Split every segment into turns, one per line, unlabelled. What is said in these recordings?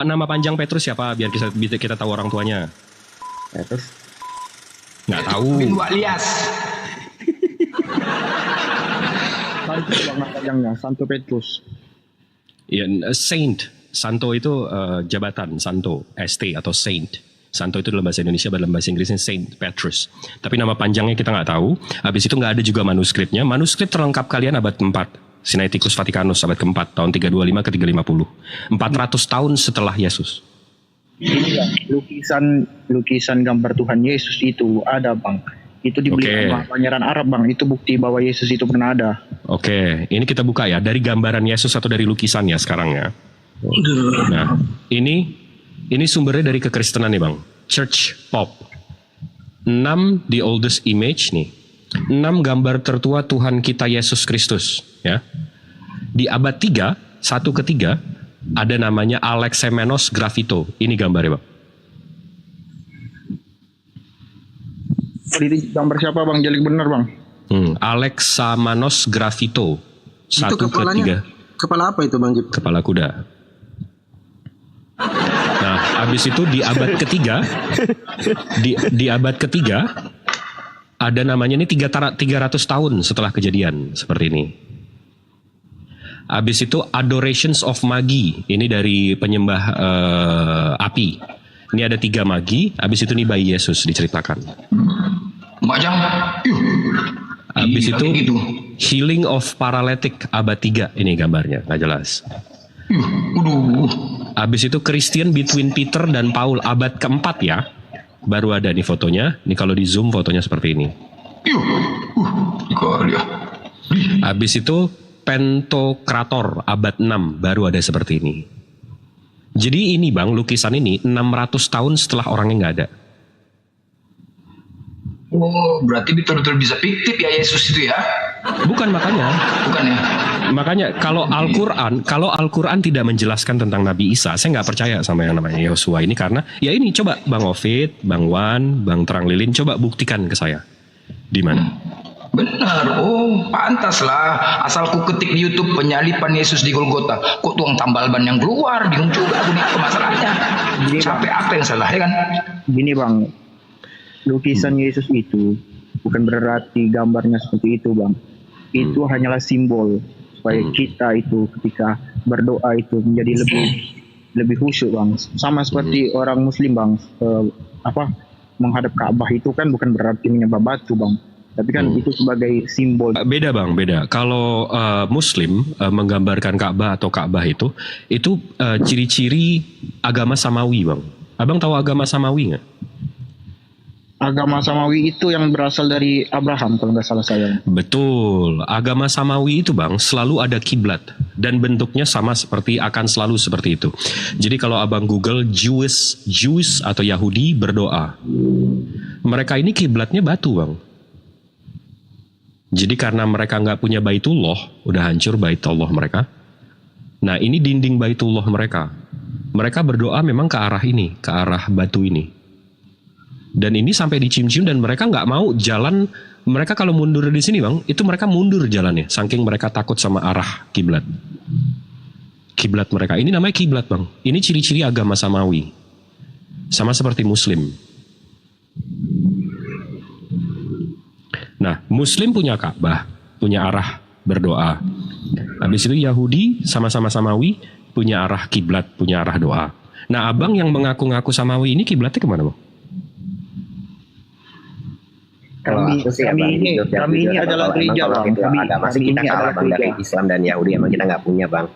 Nama panjang Petrus siapa? Biar kita tahu orang tuanya.
Petrus.
Nggak tahu.
Bin Walias.
Santo bang nama panjangnya, Santo Petrus.
Ya, Saint. Santo itu jabatan, Santo, ST atau Saint. Santo itu dalam bahasa Indonesia, dalam bahasa Inggrisnya Saint Petrus. Tapi nama panjangnya kita nggak tahu. Habis itu nggak ada juga manuskripnya. Manuskrip terlengkap kalian abad ke-4. Sinaiticus Vaticanus abad ke-4, tahun 325 ke 350. 400 tahun setelah Yesus.
Ini bang, lukisan gambar Tuhan Yesus itu ada bang. Itu dibeli sama pangeran Arab bang. Itu bukti bahwa Yesus itu pernah ada.
Oke, ini kita buka ya. Dari gambaran Yesus atau dari lukisannya sekarang ya. Nah, ini sumbernya dari kekristenan nih bang. Church Pop. 6 the oldest image nih. 6 gambar tertua Tuhan kita Yesus Kristus ya. Di abad 3, 1 ke 3 ada namanya Alexamenos Graffito. Ini gambarnya bang.
Ini gambar siapa bang? Jelik bener bang.
Alexamenos Graffito. 1 ke 3.
Kepala apa itu bang?
Kepala kuda. Nah, habis itu di abad ketiga, di abad ketiga ada namanya ini 300 tahun setelah kejadian seperti ini. Habis itu Adorations of Magi, ini dari penyembah api. Ini ada 3 magi. Habis itu nih bayi Yesus diceritakan.
Majang.
Habis itu Healing of Paralytic abad 3, ini gambarnya nggak jelas. Habis itu Christian Between Peter dan Paul abad ke-4 ya. Baru ada nih fotonya. Ini kalau di zoom fotonya seperti ini. Habis itu Pantokrator abad 6 baru ada seperti ini. Jadi ini bang, lukisan ini 600 tahun setelah orangnya nggak ada.
Oh, berarti betul-betul bisa fiktif ya Yesus itu ya?
Bukan makanya.
Bukan ya?
Makanya kalau Al-Quran tidak menjelaskan tentang Nabi Isa, saya nggak percaya sama yang namanya Yosua ini, karena ya ini coba Bang Ovid, Bang Wan, Bang Terang Lilin coba buktikan ke saya di mana.
Benar, oh pantas lah. Asal ku ketik di YouTube penyalipan Yesus di Golgota, kok tuang tambal ban yang keluar, bingung juga aku nih masalahnya. Sampai apa yang salah ya kan?
Gini bang, lukisan Yesus itu bukan berarti gambarnya seperti itu bang. Itu hanyalah simbol supaya kita itu ketika berdoa itu menjadi lebih khusyuk bang. Sama seperti orang Muslim bang, menghadap Ka'bah itu kan bukan berarti menyembah batu bang. Tapi kan itu sebagai simbol.
Beda bang, beda. Kalau Muslim menggambarkan Ka'bah atau Ka'bah itu ciri-ciri agama Samawi bang. Abang tahu agama Samawi nggak?
Agama Samawi itu yang berasal dari Abraham kalau nggak salah saya.
Betul. Agama Samawi itu bang selalu ada kiblat dan bentuknya sama akan selalu seperti itu. Jadi kalau abang Google Jews atau Yahudi berdoa, mereka ini kiblatnya batu bang. Jadi karena mereka nggak punya Baitullah, udah hancur Baitullah mereka. Nah ini dinding Baitullah mereka. Mereka berdoa memang ke arah ini, ke arah batu ini. Dan ini sampai dicium-cium dan mereka nggak mau jalan. Mereka kalau mundur di sini bang, itu mereka mundur jalannya, saking mereka takut sama arah kiblat. Kiblat mereka ini namanya kiblat bang. Ini ciri-ciri agama Samawi, sama seperti Muslim. Nah, Muslim punya Ka'bah, punya arah berdoa. Habis itu Yahudi sama-sama Samawi punya arah kiblat, punya arah doa. Nah, abang yang mengaku-ngaku Samawi ini kiblatnya kemana bang?
Kami ini adalah gereja bang. Agama kita kalah bang dari Islam dan Yahudi, emang kita nggak punya bang.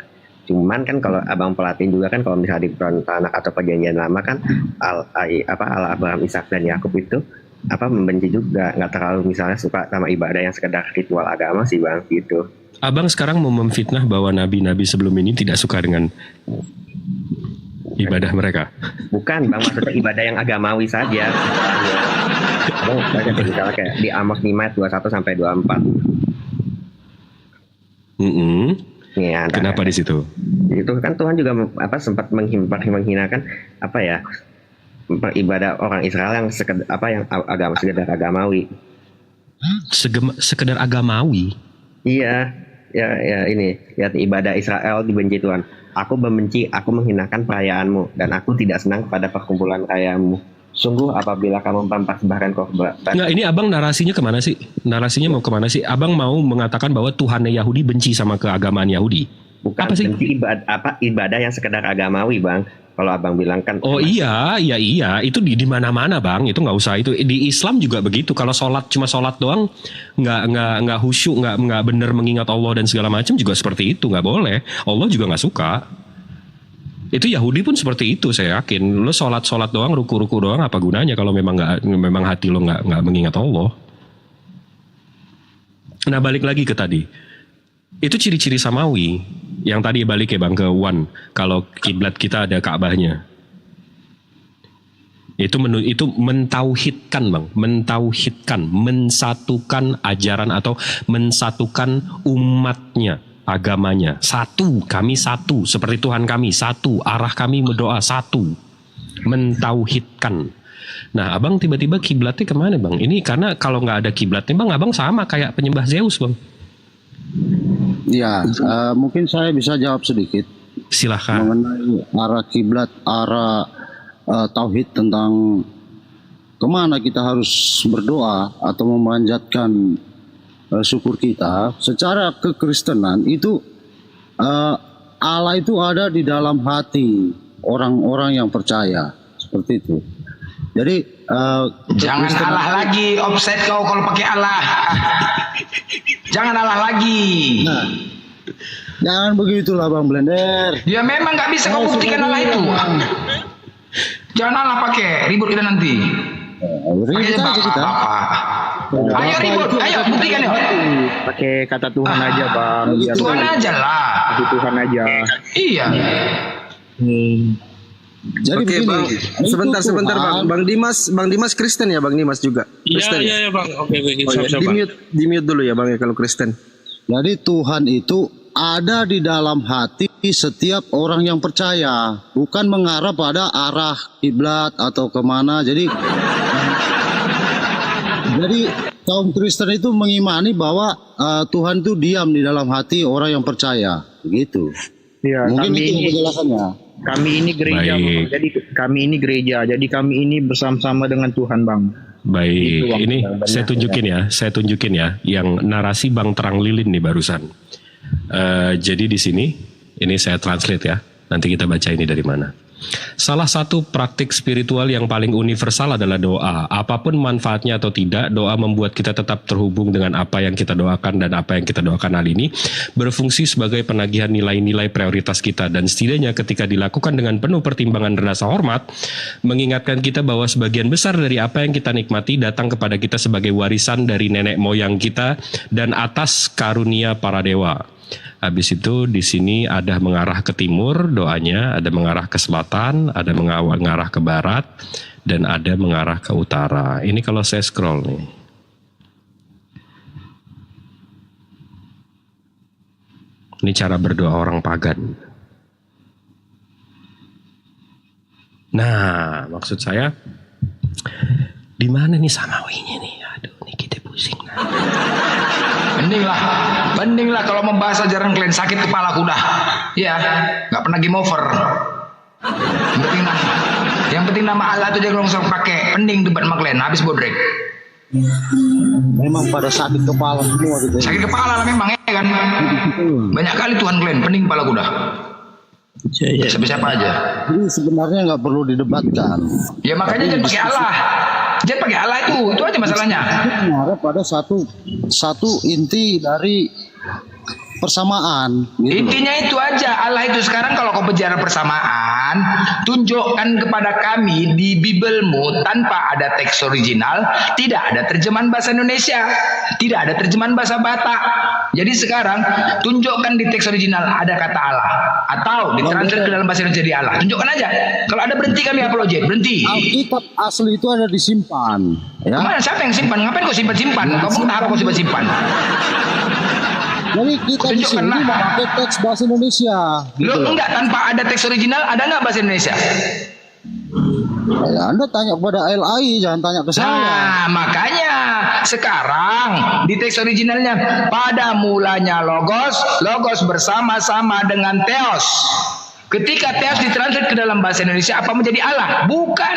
Cuman kan kalau abang Pelatin juga kan kalau misalnya di Tanakh atau Perjanjian Lama kan al Abraham, Ishak dan Yakub itu membenci juga, nggak terlalu misalnya suka sama ibadah yang sekedar ritual agama sih bang gitu.
Abang sekarang mau memfitnah bahwa nabi-nabi sebelum ini tidak suka dengan ibadah mereka?
Bukan bang, maksudnya ibadah yang agamawi saja. Abang baca misalnya kayak di Amos 5 ayat 21 sampai 24. Ya,
kenapa di situ?
Itu kan Tuhan juga sempat menghinakan ibadah orang Israel yang sekedar agamawi.
Sekedar agamawi?
Iya, ya ini lihat ibadah Israel dibenci Tuhan. aku membenci, aku menghinakan perayaanmu, dan aku tidak senang pada perkumpulan rayamu. Sungguh apabila kamu mempersembahkan korban.
Nggak, ini abang narasinya kemana sih? Narasinya mau kemana sih? Abang mau mengatakan bahwa Tuhannya Yahudi benci sama keagamaan Yahudi?
Bukan
apa sih?
benci ibadah yang sekedar agamawi, Bang. Kalau abang bilang kan.
Oh iya, itu di mana-mana bang, itu nggak usah, itu di Islam juga begitu. Kalau cuma sholat doang, nggak khusyuk, nggak bener mengingat Allah dan segala macam juga seperti itu, nggak boleh. Allah juga nggak suka. Itu Yahudi pun seperti itu, saya yakin. Lo sholat doang, ruku doang, apa gunanya kalau memang hati lo nggak mengingat Allah. Nah balik lagi ke tadi, itu ciri-ciri samawi. Yang tadi balik ya bang ke one, kalau kiblat kita ada Ka'bahnya. Itu mentauhidkan bang, mensatukan ajaran atau mensatukan umatnya. Agamanya satu, kami satu, seperti Tuhan kami satu, arah kami berdoa satu, mentauhidkan. Nah abang tiba-tiba kiblatnya kemana bang? Ini karena kalau nggak ada kiblatnya bang, abang sama kayak penyembah Zeus bang.
Ya, mungkin saya bisa jawab sedikit.
Silahkan.
Mengenai arah kiblat, arah tauhid tentang kemana kita harus berdoa atau memanjatkan syukur kita. Secara kekristenan itu Allah itu ada di dalam hati orang-orang yang percaya, seperti itu. Jadi
jangan Allah lagi, offset kau kalau pakai Allah. Jangan Allah lagi.
Nah, jangan begitulah Bang Blender.
Ya memang nggak bisa kau buktikan Allah itu. Jangan Allah pakai, ribut kita nanti. Pakai Bapak. Ayo ribut, ayo buktikan ya.
Pakai kata Tuhan aja bang.
Tuhan aja lah.
Tuhan aja.
Iya.
Jadi
oke
begini,
bang, sebentar bang Dimas Kristen ya bang Dimas juga Kristen.
Iya bang, oke.
Di mute dulu ya bang ya kalau Kristen.
Jadi Tuhan itu ada di dalam hati setiap orang yang percaya, bukan mengarah pada arah kiblat atau kemana. Jadi kaum Kristen itu mengimani bahwa Tuhan itu diam di dalam hati orang yang percaya, begitu.
Ya,
mungkin itu penjelasannya.
Kami ini gereja, bang. Jadi kami ini bersama-sama dengan Tuhan, bang.
Baik, bang, ini saya tunjukin ya, yang narasi Bang Terang Lilin nih barusan. Jadi di sini, ini saya translate ya. Nanti kita baca ini dari mana. Salah satu praktik spiritual yang paling universal adalah doa. Apapun manfaatnya atau tidak, doa membuat kita tetap terhubung dengan apa yang kita doakan, dan apa yang kita doakan hal ini berfungsi sebagai penagihan nilai-nilai prioritas kita, dan setidaknya ketika dilakukan dengan penuh pertimbangan dan rasa hormat, mengingatkan kita bahwa sebagian besar dari apa yang kita nikmati datang kepada kita sebagai warisan dari nenek moyang kita dan atas karunia para dewa. Habis itu di sini ada mengarah ke timur doanya, ada mengarah ke selatan, ada mengarah ke barat, dan ada mengarah ke utara. Ini kalau saya scroll nih. Ini cara berdoa orang pagan. Nah, maksud saya di mana nih samawinya nih? Aduh, ini kita pusing.
Mending lah kalau membahas ajaran kalian sakit kepala kuda. Ya, nggak pernah game over. Yang penting nama Allah itu jangan langsung pakai. Mending debat sama kalian, habis bodrek.
Memang pada sakit kepala semua gitu.
Sakit kepala lah memang ya kan. Banyak kali Tuhan kalian, pening kepala kuda. Siapa aja.
Jadi sebenarnya nggak perlu didebatkan.
Ya makanya jangan pakai Allah. Jangan pakai Allah itu aja masalahnya.
Mengarah pada satu inti dari persamaan. Gitu.
Intinya itu aja. Allah itu sekarang kalau kau bicara persamaan, tunjukkan kepada kami di Bibelmu tanpa ada teks original, tidak ada terjemahan bahasa Indonesia, tidak ada terjemahan bahasa Batak. Jadi sekarang tunjukkan di teks original ada kata Allah, atau ditranslate ke dalam bahasa Indonesia di Allah. Tunjukkan aja. Kalau ada berhenti kami apologet, berhenti.
Alkitab asli itu ada disimpan. Ya?
Kemana? Siapa yang simpan? Ngapain kau simpan-simpan? Kamu tahu kau simpan-simpan?
Jadi kita di sini memakai teks bahasa Indonesia.
Gitu. Lo enggak, tanpa ada teks original, ada nggak bahasa Indonesia?
Ya, Anda tanya kepada LAI, jangan tanya ke saya.
Nah, makanya sekarang di teks originalnya pada mulanya logos bersama-sama dengan theos. Ketika Theos ditranslate ke dalam bahasa Indonesia, apa menjadi Allah? Bukan.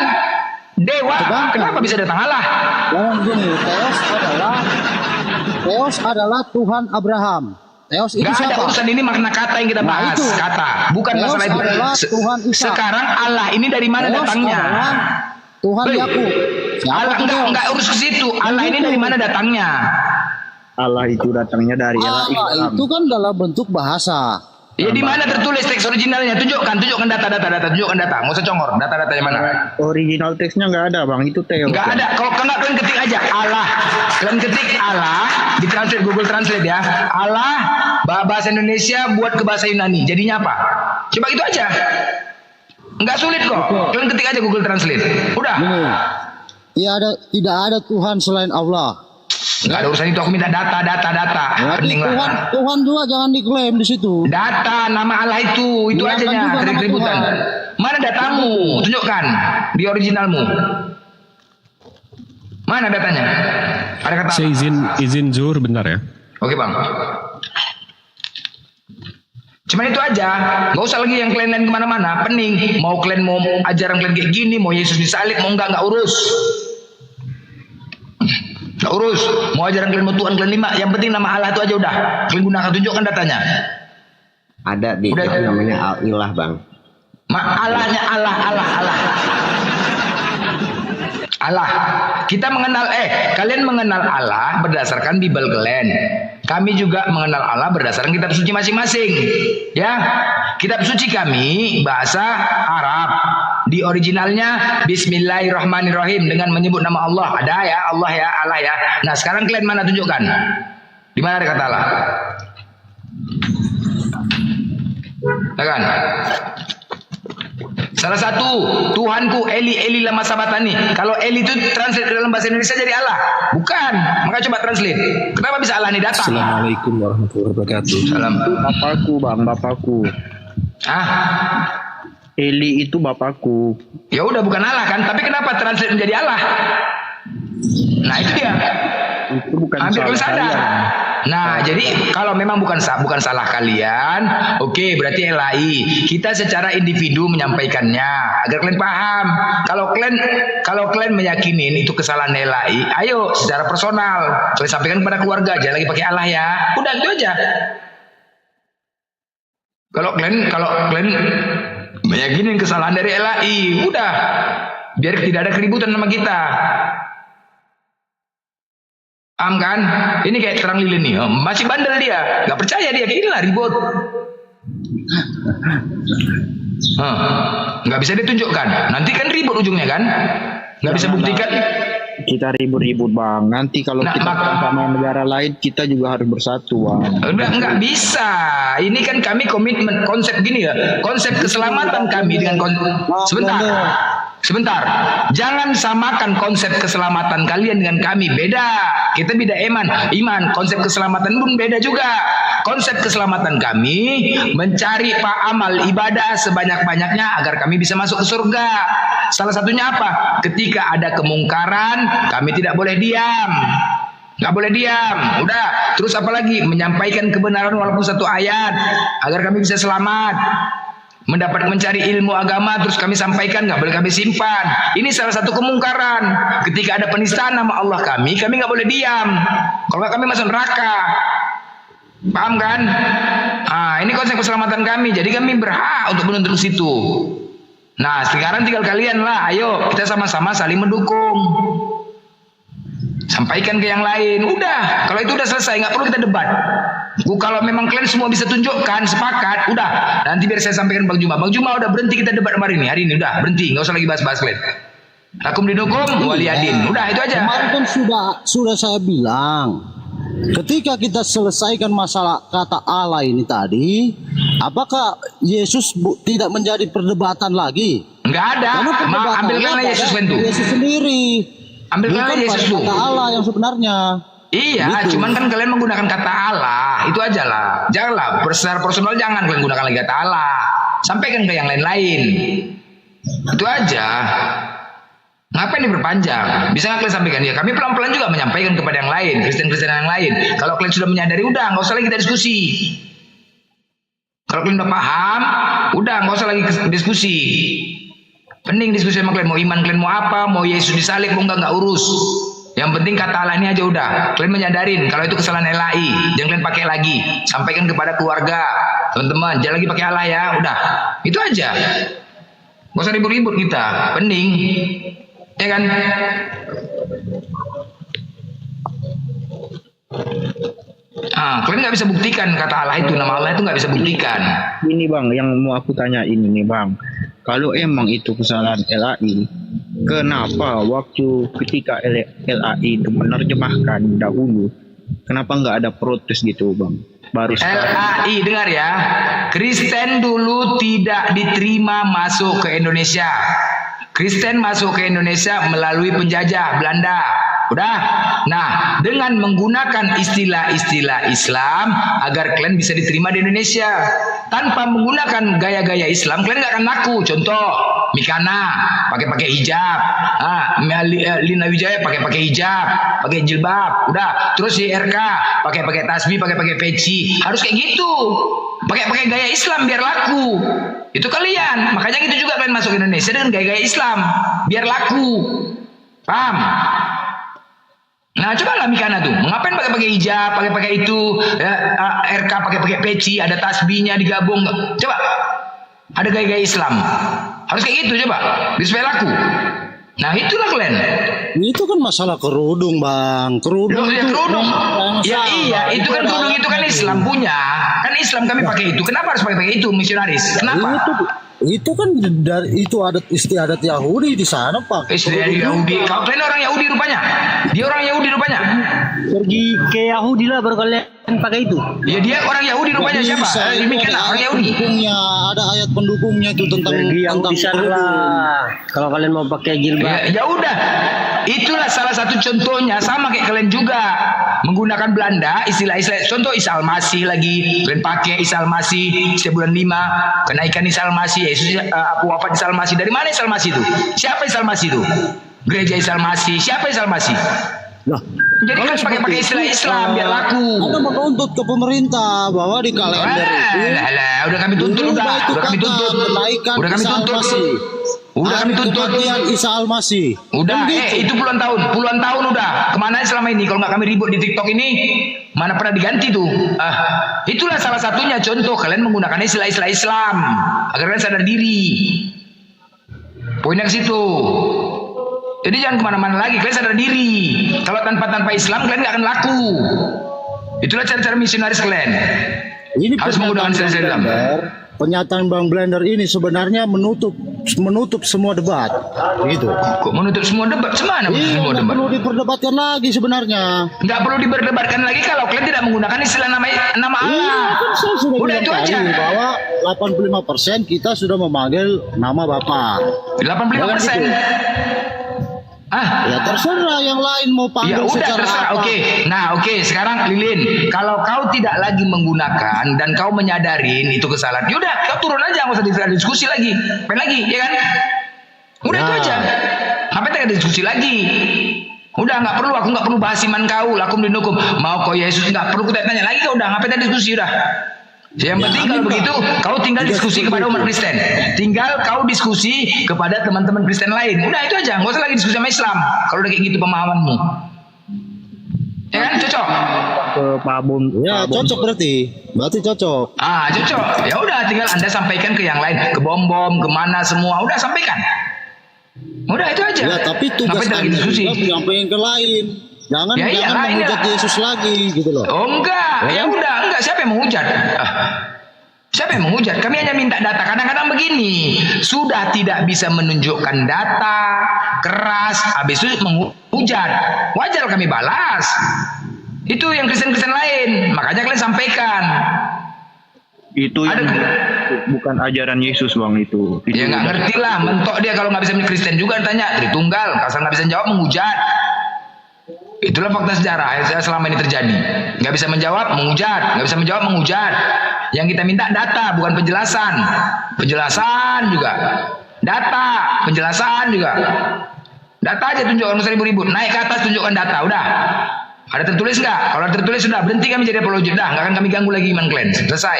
Dewa. Kenapa bisa datang Allah?
Jangan gini, Theos adalah Tuhan Abraham. Theos itu
siapa? Gak ada urusan ini makna kata yang kita bahas.
Itu.
Kata. Bukan
Theos
masalah itu.
Tuhan Isa.
Sekarang Allah ini dari mana
Theos
datangnya?
Tuhan Yakub.
Allah enggak urus ke situ. Allah ini dari mana datangnya?
Allah itu datangnya dari
Allah itu kan dalam bentuk bahasa.
Ya di mana tertulis teks originalnya? Tunjukkan data, tunjukkan data. Nggak usah congor, data-datanya mana?
Original teksnya nggak ada, Bang. Itu Theos.
Nggak ada. Kalau nggak, kalian ketik aja Allah. Kalian ketik Allah di translate Google Translate ya. Allah bahasa Indonesia buat ke bahasa Yunani. Jadinya apa? Coba itu aja. Nggak sulit kok. Kalian ketik aja Google Translate. Udah.
Tidak ada Tuhan selain Allah.
Nggak ada urusan itu, aku minta data. Pening lah.
Tuhan juga jangan diklaim di situ.
Data nama Allah itu aja nya keributan. Mana datamu? Tunjukkan di originalmu. Mana datanya? Ada kata.
Saya izin zuhur bentar ya.
Oke bang. Cuman itu aja, nggak usah lagi yang kalian kemana-mana. Pening. Mau kalian mau ajaran kalian kayak gini, mau Yesus disalib, mau nggak urus. Nggak urus, mau ajaran kalian mau Tuhan kalian 5, yang penting nama Allah itu aja udah. Kalian gunakan, tunjukkan datanya.
Ada di
udah,
itu namanya Al-Ilah, Bang.
Allahnya Allah. Kita mengenal kalian mengenal Allah berdasarkan Bible kalian. Kami juga mengenal Allah berdasarkan kitab suci masing-masing. Ya, kitab suci kami bahasa Arab. Di originalnya Bismillahirrahmanirrahim dengan menyebut nama Allah. Ada ya, Allah ya. Nah, sekarang kalian mana tunjukkan? Di mana ada kata Allah? Kan? Salah satu Tuhanku Eli lama sabatani. Kalau Eli itu translate ke dalam bahasa Indonesia jadi Allah. Bukan. Maka coba translate. Kenapa bisa Allah ini datang?
Assalamualaikum warahmatullahi wabarakatuh.
Salam.
Bapakku, Bang, bapakku. Eli itu bapakku.
Ya udah bukan Allah kan, tapi kenapa translate menjadi Allah? Nah itu dia.
Itu bukan
hampir
salah
sadar. Nah jadi kalau memang bukan salah kalian, oke, berarti LAI. Kita secara individu menyampaikannya agar kalian paham. Kalau kalian meyakinin itu kesalahan LAI, ayo secara personal kalian sampaikan kepada keluarga, jangan lagi pakai Allah ya. Udah itu aja. Kalau kalian meyakinin kesalahan dari LAI, udah, biar tidak ada keributan sama kita. Paham kan? Ini kayak terang lilin nih, masih bandel dia, nggak percaya dia, kayak inilah ribut. Nggak bisa ditunjukkan, nanti kan ribut ujungnya kan? Nggak bisa buktikan.
Kita ribut-ribut Bang. Nanti kalau kita sama negara lain, kita juga harus bersatu Bang.
Nggak bisa. Ini kan kami komitmen konsep gini ya. Konsep keselamatan kami dengan Sebentar. Jangan samakan konsep keselamatan kalian dengan kami. Beda. Kita beda iman. Konsep keselamatan pun beda juga. Konsep keselamatan kami mencari amal ibadah sebanyak-banyaknya agar kami bisa masuk ke surga. Salah satunya apa? Ketika ada kemungkaran, kami tidak boleh diam. Nggak boleh diam. Udah. Terus apa lagi? Menyampaikan kebenaran walaupun satu ayat agar kami bisa selamat. Mencari ilmu agama terus kami sampaikan, nggak boleh kami simpan. Ini salah satu kemungkaran. Ketika ada penistaan nama Allah kami nggak boleh diam. Kalau nggak kami masuk neraka. Paham kan? Ini konsep keselamatan kami. Jadi kami berhak untuk menuntut situ. Nah sekarang tinggal kalian lah. Ayo kita sama-sama saling mendukung. Sampaikan ke yang lain. Udah. Kalau itu udah selesai, nggak perlu kita debat. Kalau memang kalian semua bisa tunjukkan, sepakat, udah. Nanti biar saya sampaikan Bang Juma. Bang Juma udah berhenti kita debat hari ini udah berhenti, nggak usah lagi bahas-bahas kalian. Lakum dinukum waliyadin. Udah itu aja.
Kemarin kan sudah saya bilang, ketika kita selesaikan masalah kata Allah ini tadi, apakah Yesus tidak menjadi perdebatan lagi?
Nggak ada. Ambilkanlah Yesus itu.
Yesus sendiri.
Ambilkanlah Yesus itu.
Kata Allah yang sebenarnya.
Iya, gitu. Cuman kan kalian menggunakan kata Allah, itu aja lah. Janganlah, secara personal jangan kalian gunakan lagi kata Allah. Sampaikan ke yang lain-lain. Itu aja. Ngapain diperpanjang? Bisa nggak kalian sampaikan? Ya kami pelan-pelan juga menyampaikan kepada yang lain, Kristen-Kristen yang lain. Kalau kalian sudah menyadari, udah nggak usah lagi kita diskusi. Kalau kalian udah paham, udah nggak usah lagi diskusi. Pening diskusi sama kalian, mau iman kalian mau apa, mau Yesus disalib mau nggak urus. Yang penting kata Allah ini aja udah. Kalian menyadarin kalau itu kesalahan LAI, jangan kalian pakai lagi. Sampaikan kepada keluarga, teman-teman, jangan lagi pakai Allah ya, udah. Itu aja. Gak usah ribut-ribut kita, pening, ya kan? Kalian nggak bisa buktikan kata Allah itu, nama Allah itu nggak bisa buktikan.
Ini bang, yang mau aku tanya ini nih bang, kalau emang itu kesalahan LAI, kenapa waktu ketika LAI itu menerjemahkan dahulu, kenapa nggak ada protes gitu bang? Baru
LAI dengar ya, Kristen dulu tidak diterima masuk ke Indonesia. Kristen masuk ke Indonesia melalui penjajah Belanda. Udah. Nah, dengan menggunakan istilah-istilah Islam agar kalian bisa diterima di Indonesia. Tanpa menggunakan gaya-gaya Islam, kalian gak akan laku. Contoh, Mikana pakai hijab, Lina Wijaya pakai hijab, pakai jilbab. Udah. Terus YRK pakai tasbih, pakai peci. Harus kayak gitu. Pakai gaya Islam biar laku. Itu kalian. Makanya gitu juga kalian masuk ke Indonesia dengan gaya-gaya Islam biar laku. Paham? Nah, coba lah Mikana tuh, ngapain pakai hijab, pakai itu, ya, RK pakai peci, ada tasbihnya digabung, coba, ada gaya-gaya Islam, harus kayak gitu coba, supaya laku. Nah itulah kalian.
Itu kan masalah kerudung bang, kerudung.
Ya iya, itu kan kerudung itu kan Islam punya, kan Islam kami pakai itu. Kenapa harus pakai itu misionaris? Kenapa?
Itu kan dari itu adat istiadat Yahudi di sana pak.
Istiadat Yahudi. Kau kalian orang Yahudi rupanya. Dia orang Yahudi rupanya.
Pergi ke Yahudi lah baru kalian pakai itu.
Ya dia orang Yahudi rupanya. Jadi, siapa? Demikian orang Yahudi.
Ada ayat pendukungnya itu tentang
lah. Kalau kalian mau pakai jilbab.
Ya udah. Itulah salah satu contohnya, sama kayak kalian juga menggunakan Belanda istilah-istilah. Contoh Isa Al-Masih lagi kalian pakai Isa Al-Masih setiap bulan 5 kenaikan Isa Al-Masih. Yesus wafat Isa Al-Masih. Dari mana Isa Al-Masih itu? Siapa Isa Al-Masih itu? Gereja Isa Al-Masih. Siapa Isa Al-Masih? Nah, jadi kan pakai istilah Islam biar laku.
Anda menuntut ke pemerintah bahwa di kalender itu.
Udah kami tuntut udah kami tuntut. Udah kami tuntut. Udah kami tuntut
Isa Al-Masih.
Udah, itu puluhan tahun udah. Kemana selama ini? Kalau nggak kami ribut di TikTok ini, mana pernah diganti tuh? Itulah salah satunya contoh kalian menggunakan istilah-istilah Islam agar kalian sadar diri. Poinnya ke situ. Jadi jangan kemana-mana lagi, kalian sadar diri. Kalau tanpa Islam kalian nggak akan laku. Itulah cara-cara misionaris kalian.
Ini
harus menggunakan istilah Islam.
Pernyataan Bang Blender ini sebenarnya menutup semua debat, gitu.
Kok menutup semua debat? Semana semua debat?
Perlu diperdebatkan lagi sebenarnya.
Nggak perlu diperdebatkan lagi kalau kalian tidak menggunakan istilah nama Allah.
Iya, kan saya sudah
udah itu aja.
Bahwa 85% kita sudah memanggil nama Bapak.
85%.
Ya terserah yang lain mau panggil
ya udah
secara
terserah.
apa.
Oke. Sekarang Lilin, kalau kau tidak lagi menggunakan dan kau menyadarin itu kesalahan, yaudah kau turun aja, nggak usah diskusi lagi, pengen lagi, ya kan? Udah itu aja. Sampai tidak diskusi lagi. Udah nggak perlu, aku nggak perlu bahas iman kau, lakum dinukum. Mau kau Yesus nggak perlu kita tanya lagi, udah ngapain tadi diskusi udah. Yang penting kalau begitu kau tinggal diskusi kepada umat Kristen. Tinggal kau diskusi kepada teman-teman Kristen lain. Udah itu aja, nggak usah lagi diskusi sama Islam. Kalau udah kayak gitu pemahamanmu, ya kan cocok?
Ke Pak Bom.
Ya cocok berarti cocok.
Cocok. Ya udah, tinggal Anda sampaikan ke yang lain, ke bom kemana semua. Udah sampaikan. Udah itu aja.
Ya tapi tugas Anda juga menyampaikan ke lain. Jangan menghujat Yesus lagi gitu loh.
Oh enggak, ya udah enggak. Siapa yang menghujat? Siapa yang menghujat? Kami hanya minta data. Kadang-kadang begini, sudah tidak bisa menunjukkan data, keras, habis itu menghujat. Wajar kami balas. Itu yang Kristen-Kristen lain. Makanya kalian sampaikan.
Itu bukan ajaran Yesus bang itu.
Ya nggak ngerti lah. Mentok dia kalau nggak bisa Kristen juga tanya Tritunggal. Kasar nggak bisa jawab menghujat. Itulah fakta sejarah yang selama ini terjadi. Nggak bisa menjawab, menghujat. Nggak bisa menjawab, menghujat. Yang kita minta data, bukan penjelasan. Penjelasan juga. Data, penjelasan juga. Data aja tunjukkan, usah ribut-ribut. Naik ke atas, tunjukkan data, udah. Ada tertulis nggak? Kalau tertulis sudah, berhenti kami jadi apologi. Udah, nggak akan kami ganggu lagi iman kalian. Selesai.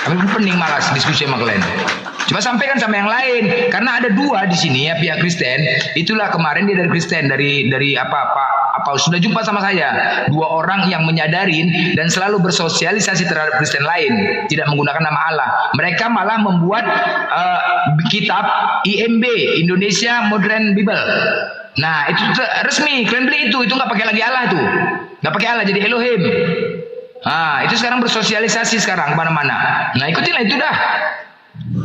Kami pening malas diskusi sama kalian. Coba sampaikan sama yang lain, karena ada dua di sini ya pihak Kristen. Itulah kemarin dia dari Kristen, dari apa sudah jumpa sama saya, dua orang yang menyadarin dan selalu bersosialisasi terhadap Kristen lain, tidak menggunakan nama Allah. Mereka malah membuat kitab IMB, Indonesia Modern Bible. Nah itu resmi, kalian beli itu nggak pakai lagi Allah tuh, nggak pakai Allah jadi Elohim. Nah itu sekarang bersosialisasi sekarang kemana-mana. Nah ikutinlah itu dah.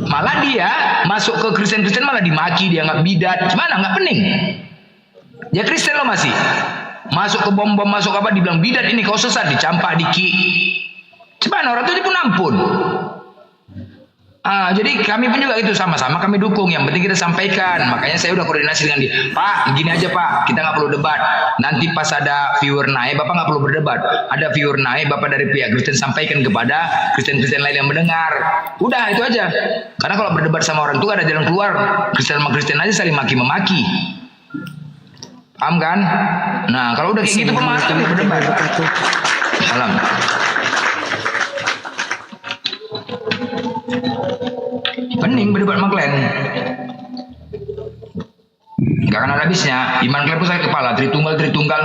Malah dia masuk ke Kristen malah dimaki, dia nggak bidat, gimana nggak pening? Ya Kristen lo masih masuk ke bom masuk apa dibilang bidat ini kau sesat, dicampak diki. Gimana orang itu pun ampun. Jadi kami pun juga itu sama-sama kami dukung. Yang penting kita sampaikan. Makanya saya udah koordinasi dengan dia. Pak, gini aja Pak, kita nggak perlu debat. Nanti pas ada viewer naik, Bapak nggak perlu berdebat. Ada viewer naik, Bapak dari pihak Kristen sampaikan kepada Kristen-Kristen lain yang mendengar. Udah itu aja. Karena kalau berdebat sama orang tua ada jalan keluar. Kristen sama Kristen aja saling maki-memaki. Paham kan? Nah kalau udah kayak gitu pemahaman ya berdebat. Salam. Pening berdebat sama kalian. Gak akan ada habisnya. Iman kalian pun sakit kepala. Tritunggal.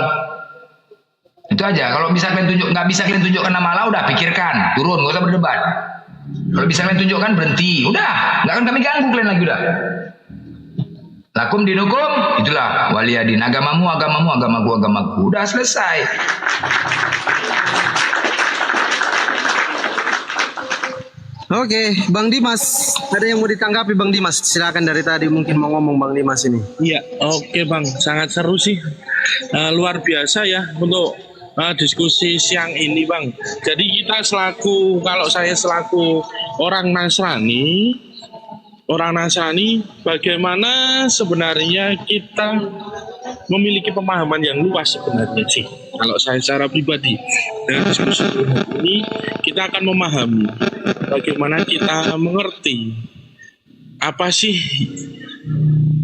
Itu aja. Kalau bisa kalian nggak bisa kalian tunjukkan nama Allah, udah pikirkan, turun, gak usah berdebat. Kalau bisa kalian tunjukkan, berhenti. Udah, nggak akan kami ganggu kalian lagi udah. Lakum dinukum, itulah waliyadin. Agamamu, agamaku. Udah selesai.
Oke, Bang Dimas, ada yang mau ditanggapi Bang Dimas? Silakan, dari tadi mungkin mau ngomong Bang Dimas ini.
Iya, oke Bang, sangat seru sih, luar biasa ya untuk diskusi siang ini Bang. Jadi kita kalau saya selaku orang Nasrani, bagaimana sebenarnya kita memiliki pemahaman yang luas sebenarnya sih. Kalau saya secara pribadi dengan diskusi ini, kita akan memahami bagaimana kita mengerti apa sih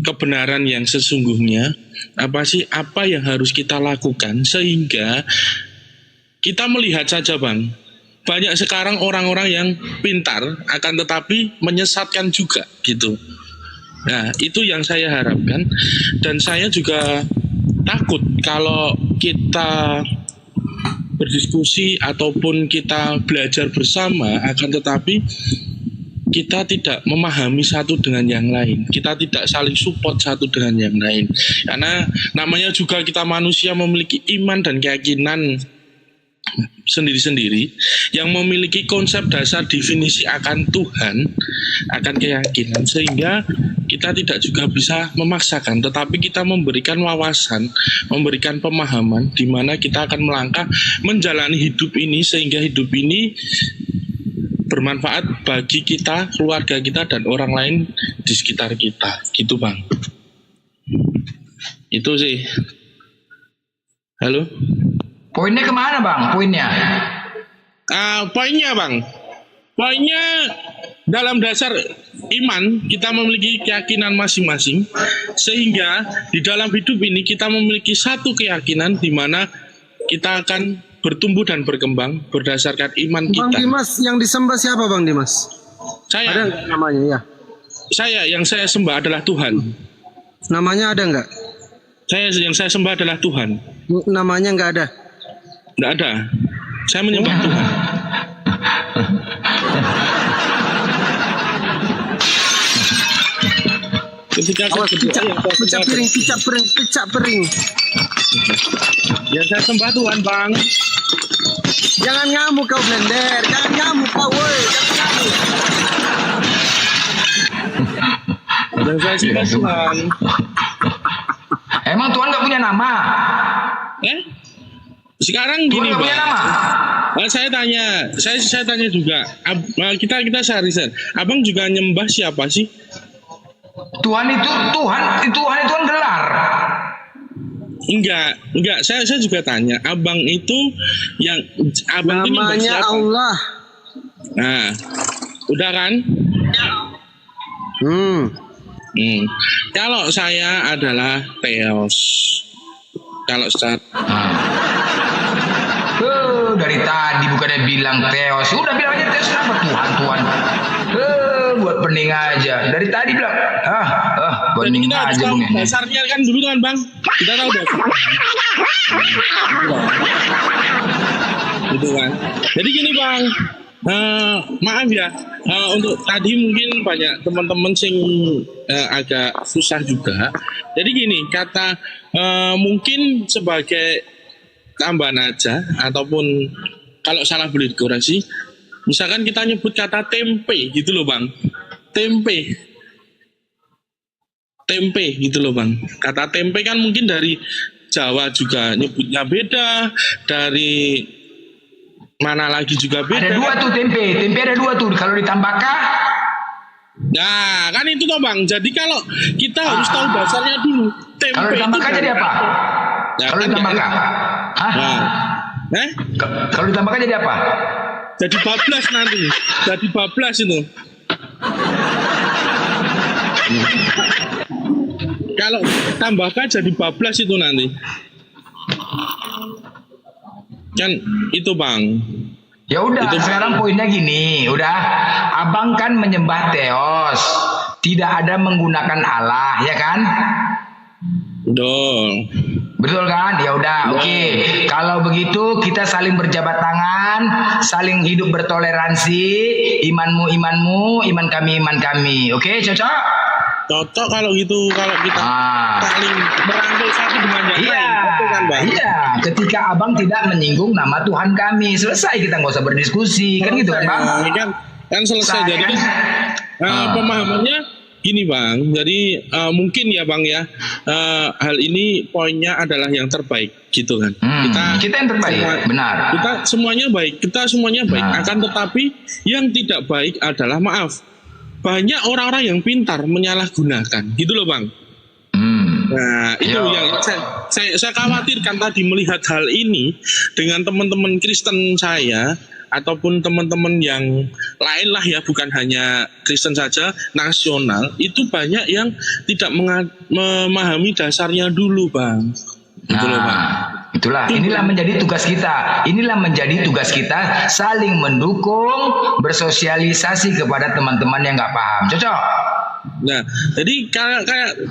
kebenaran yang sesungguhnya, apa yang harus kita lakukan, sehingga kita melihat saja Bang, banyak sekarang orang-orang yang pintar akan tetapi menyesatkan juga gitu. Nah itu yang saya harapkan, dan saya juga takut kalau kita berdiskusi ataupun kita belajar bersama, akan tetapi kita tidak memahami satu dengan yang lain, kita tidak saling support satu dengan yang lain, karena namanya juga kita manusia memiliki iman dan keyakinan sendiri-sendiri, yang memiliki konsep dasar definisi akan Tuhan, akan keyakinan, sehingga kita tidak juga bisa memaksakan, tetapi kita memberikan wawasan, memberikan pemahaman di mana kita akan melangkah menjalani hidup ini, sehingga hidup ini bermanfaat bagi kita, keluarga kita, dan orang lain di sekitar kita. Gitu Bang. Itu sih. Halo?
Poinnya kemana Bang? Poinnya
Bang, poinnya dalam dasar iman kita memiliki keyakinan masing-masing, sehingga di dalam hidup ini kita memiliki satu keyakinan di mana kita akan bertumbuh dan berkembang berdasarkan iman kita.
Bang Dimas, yang disembah siapa Bang Dimas?
Saya.
Ada nggak namanya ya?
Yang saya sembah adalah Tuhan.
Namanya ada nggak?
Yang saya sembah adalah Tuhan.
Namanya nggak ada?
Nggak ada. Saya menyembah Tuhan. Ketika
pecah piring.
Ya saya sembah Tuhan Bang.
Jangan ngamuk kau Blender, jangan ngamuk kau woi, jangan ngamuk.
Dan saya sembah Tuhan.
Emang Tuhan nggak punya nama?
Sekarang gini Bang. Saya tanya juga. Kita sehari-hari. Abang juga nyembah siapa sih?
Tuhan itu kan gelar.
Enggak. Saya juga tanya. Abang itu yang abang
namanya
itu siapa?
Allah.
Nah, udah kan? Kalau saya adalah Theos. Kalau secara
dari tadi bukannya bilang Theos, udah bilang aja dites apa Tuhan. Buat pening aja. Dari tadi bilang, pening
kita harus
aja.
tahu dasarnya kan dulu kan Bang. Kita tahu dasar. Gitu kan. Jadi gini Bang. Maaf ya, untuk tadi mungkin banyak teman-teman sing agak susah juga. Jadi gini, kata mungkin sebagai tambahan aja, ataupun kalau salah boleh dikoreksi. Misalkan kita nyebut kata tempe gitu loh Bang. Tempe gitu loh Bang. Kata tempe kan mungkin dari Jawa juga nyebutnya beda, dari mana lagi juga beda.
Ada dua tuh tempe ada dua tuh. Kalau ditambah kah?
Nah kan itu toh Bang. Jadi kalau kita harus tahu dasarnya dulu. Tempe
kalau ditambah kah jadi apa?
Ya,
Kalau
kan
ditambah kah? Kalau ditambah kah jadi apa?
Jadi bablas nanti. Jadi bablas itu. Kalau tambahkan jadi bablas itu nanti. Kan itu Bang.
Ya udah, sekarang poinnya gini, udah. Abang kan menyembah Theos, tidak ada menggunakan Allah, ya kan? Betul kan? Ya udah, oke. Kalau begitu kita saling berjabat tangan, saling hidup bertoleransi, imanmu imanmu, iman kami. Oke, cocok?
Cocok kalau gitu, kalau kita saling merangkul satu dengan yang lain. Betul kan, Bang?
Iya, ketika Abang tidak menyinggung nama Tuhan kami, selesai, kita nggak usah berdiskusi, kan gitu kan, Bang?
Kan selesai. Jadi kan pemahamannya gini Bang, jadi mungkin ya Bang ya, hal ini poinnya adalah yang terbaik gitu kan. Kita yang terbaik, benar. Kita semuanya baik. Akan tetapi yang tidak baik adalah banyak orang-orang yang pintar menyalahgunakan, gitu loh Bang. Nah itu yang saya khawatirkan tadi melihat hal ini dengan teman-teman Kristen saya, ataupun teman-teman yang lain lah ya, bukan hanya Kristen saja, nasional, itu banyak yang tidak memahami dasarnya dulu Bang. Inilah menjadi tugas kita, saling mendukung, bersosialisasi kepada teman-teman yang nggak paham. Cocok? Nah, jadi kayak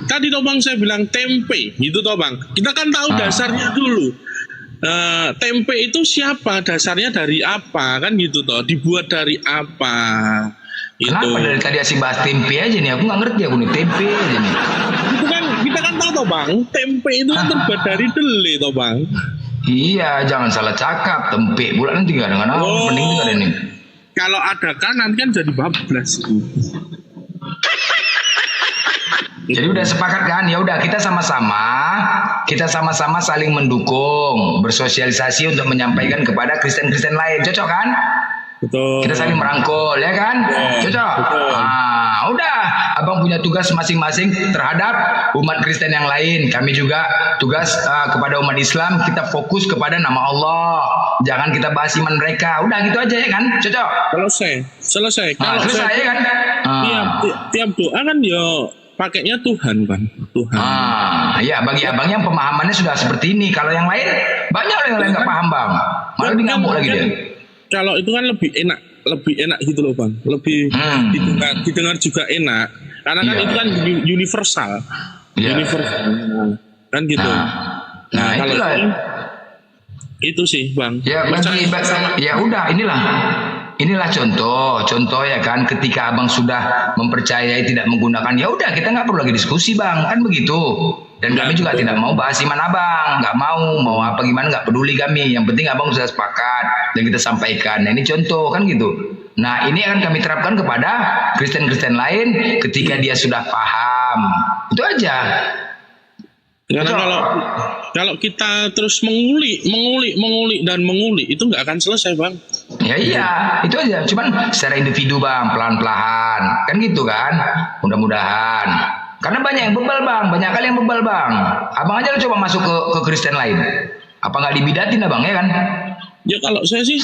tadi toh Bang saya bilang tempe, gitu toh Bang. Kita kan tahu dasarnya dulu. Tempe itu siapa, dasarnya dari apa, kan gitu toh, dibuat dari apa gitu.
Kenapa dari tadi asing bahas tempe aja nih, aku nggak ngerti aku nih, tempe aja nih.
Itu kan kita kan tahu toh Bang, tempe itu kan terbuat dari dele toh Bang.
Iya, jangan salah cakap, tempe pula nanti nggak dengan mending dengar ini.
Kalau ada kanan kan jadi bablas.
Jadi udah sepakat kan? Ya udah, kita sama-sama saling mendukung, bersosialisasi untuk menyampaikan kepada Kristen-Kristen lain. Cocok kan?
Betul.
Kita saling merangkul, ya kan? Cocok.
Betul.
Udah, Abang punya tugas masing-masing terhadap umat Kristen yang lain. Kami juga tugas kepada umat Islam, kita fokus kepada nama Allah. Jangan kita bahas iman mereka. Udah gitu aja ya kan? Cocok.
Selesai.
Kalau selesai ya kan?
Tiap doa kan pakainya Tuhan Bang. Tuhan.
Ya bagi abang yang pemahamannya sudah seperti ini. Kalau yang lain, banyak orang yang lain nggak paham Bang. Malah lebih ngamuk lagi dia.
Kalau itu kan lebih enak gitu loh Bang. Lebih didengar juga enak. Karena kan itu kan universal. Universal. Kan gitu.
Nah
kalau
itulah.
Itu sih Bang.
Ya udah, inilah contoh ya kan, ketika abang sudah mempercayai tidak menggunakan, ya udah kita nggak perlu lagi diskusi Bang, kan begitu. Dan kami juga tidak mau bahas iman abang, nggak mau apa gimana, nggak peduli kami. Yang penting abang sudah sepakat dan kita sampaikan. Nah ini contoh kan gitu. Nah ini akan kami terapkan kepada Kristen-Kristen lain ketika dia sudah paham. Itu aja.
Karena kalau kita terus mengulik itu nggak akan selesai Bang.
Ya iya, itu aja. Cuman secara individu Bang, pelan-pelan, kan gitu kan. Mudah-mudahan. Karena banyak yang bebal Bang, banyak kali yang bebal Bang. Abang aja coba masuk ke Kristen lain. Apa nggak dibidatin Abang ya kan?
Ya kalau saya sih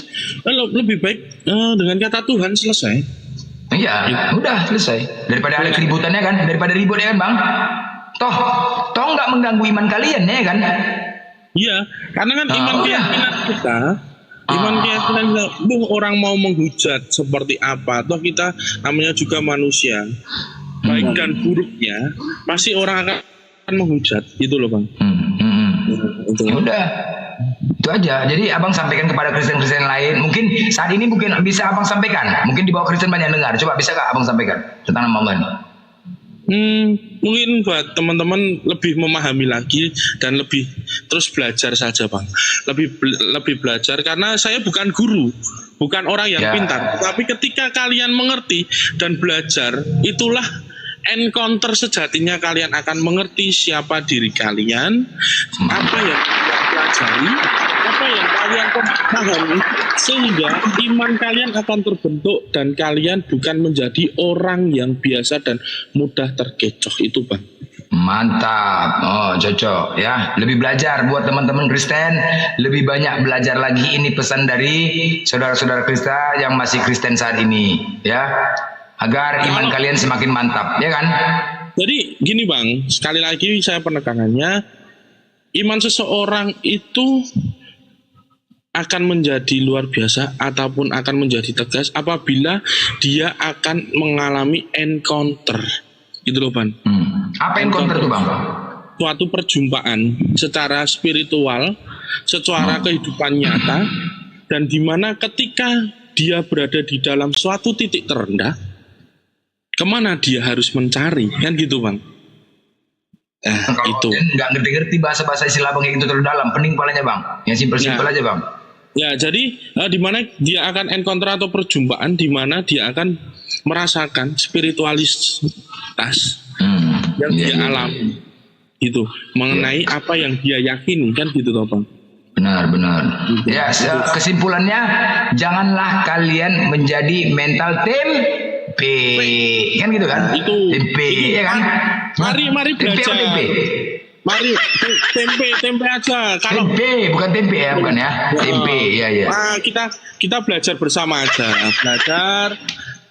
lebih baik dengan kata Tuhan selesai.
Iya, udah selesai. Daripada ada keributannya kan, daripada ribut ya kan Bang. Toh nggak mengganggu iman kalian ya kan?
Iya, karena kan iman keyakinan kita Iman keyakinan orang mau menghujat seperti apa, toh kita namanya juga manusia, baik dan buruknya pasti orang akan menghujat, gitu loh Bang.
Itu. Udah, itu aja. Jadi abang sampaikan kepada Kristen-Kristen lain. Mungkin saat ini mungkin bisa abang sampaikan. Mungkin di bawah Kristen banyak dengar. Coba bisa gak abang sampaikan tentang nama Allah ini?
Mungkin buat teman-teman lebih memahami lagi dan lebih terus belajar saja Bang. Lebih belajar karena saya bukan guru, bukan orang yang pintar. Tapi ketika kalian mengerti dan belajar, itulah encounter sejatinya kalian akan mengerti siapa diri kalian, apa yang kalian pelajari, apa yang kalian pahami, sehingga iman kalian akan terbentuk dan kalian bukan menjadi orang yang biasa dan mudah terkecoh itu Bang.
Mantap, oh cocok ya. Lebih belajar buat teman-teman Kristen, lebih banyak belajar lagi. Ini pesan dari saudara-saudara Kristen yang masih Kristen saat ini ya. Agar iman kalian semakin mantap, ya kan?
Jadi gini Bang, sekali lagi saya penekanannya, iman seseorang itu akan menjadi luar biasa ataupun akan menjadi tegas apabila dia akan mengalami encounter, gitu loh Bang.
Apa encounter tuh Bang?
Suatu perjumpaan secara spiritual, secara kehidupan nyata, dan dimana ketika dia berada di dalam suatu titik terendah, kemana dia harus mencari, kan gitu Bang?
Kalau
itu
nggak ngerti bahasa-bahasa istilah Bang itu terlalu dalam, pening palanya Bang. Yang simpel-simpel aja Bang.
Ya, jadi di mana dia akan encounter atau perjumpaan di mana dia akan merasakan spiritualitas yang dia alami, gitu, mengenai apa yang dia yakini, kan gitu toh Bang?
Benar. Ya, kesimpulannya janganlah kalian menjadi mental tempe, kan gitu kan?
Itu
tempe, ya kan?
Mari belajar. Mari tempe aja. Kalau
tempe bukan tempe ya, bukan ya? Tempe, ya.
Kita belajar bersama aja, belajar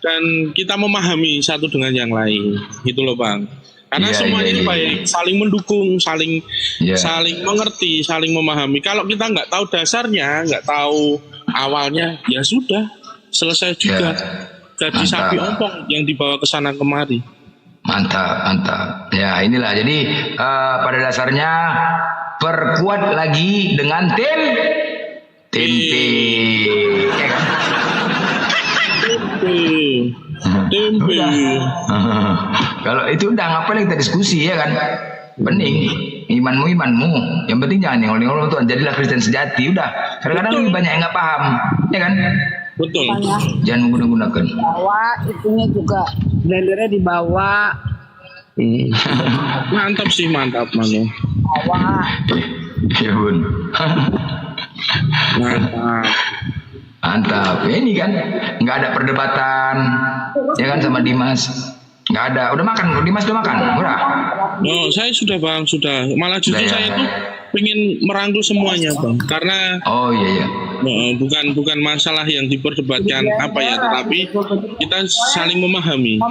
dan kita memahami satu dengan yang lain, gitu loh Bang. Karena semuanya ini baik, saling mendukung, saling mengerti, saling memahami. Kalau kita nggak tahu dasarnya, nggak tahu awalnya, ya sudah selesai juga. Jadi sapi ompong yang dibawa ke sana kemari.
Mantap. Ya inilah. Jadi pada dasarnya perkuat lagi dengan tempe. Ya kan?
Tempe.
Kalau itu udah ngapain kita diskusi ya kan? Bening. Imanmu. Yang penting jangan nyolong Tuhan. Jadilah Kristen sejati. Udah. Kadang-kadang lebih banyak yang nggak paham, ya kan?
Betul.
Jangan menggunakan.
Bawa itunya juga blendernya dibawa.
Mantap Manu.
Bawa.
Ya bun. Mantap. Ini kan nggak ada perdebatan, ya kan sama Dimas. Nggak ada. Udah makan. Dimas udah makan. Udah.
Oh, saya sudah Bang, sudah. Malah justru saya tuh pengen merangkul semuanya Bang, karena
iya.
Bukan masalah yang diperdebatkan apa ya, tetapi kita saling memahami.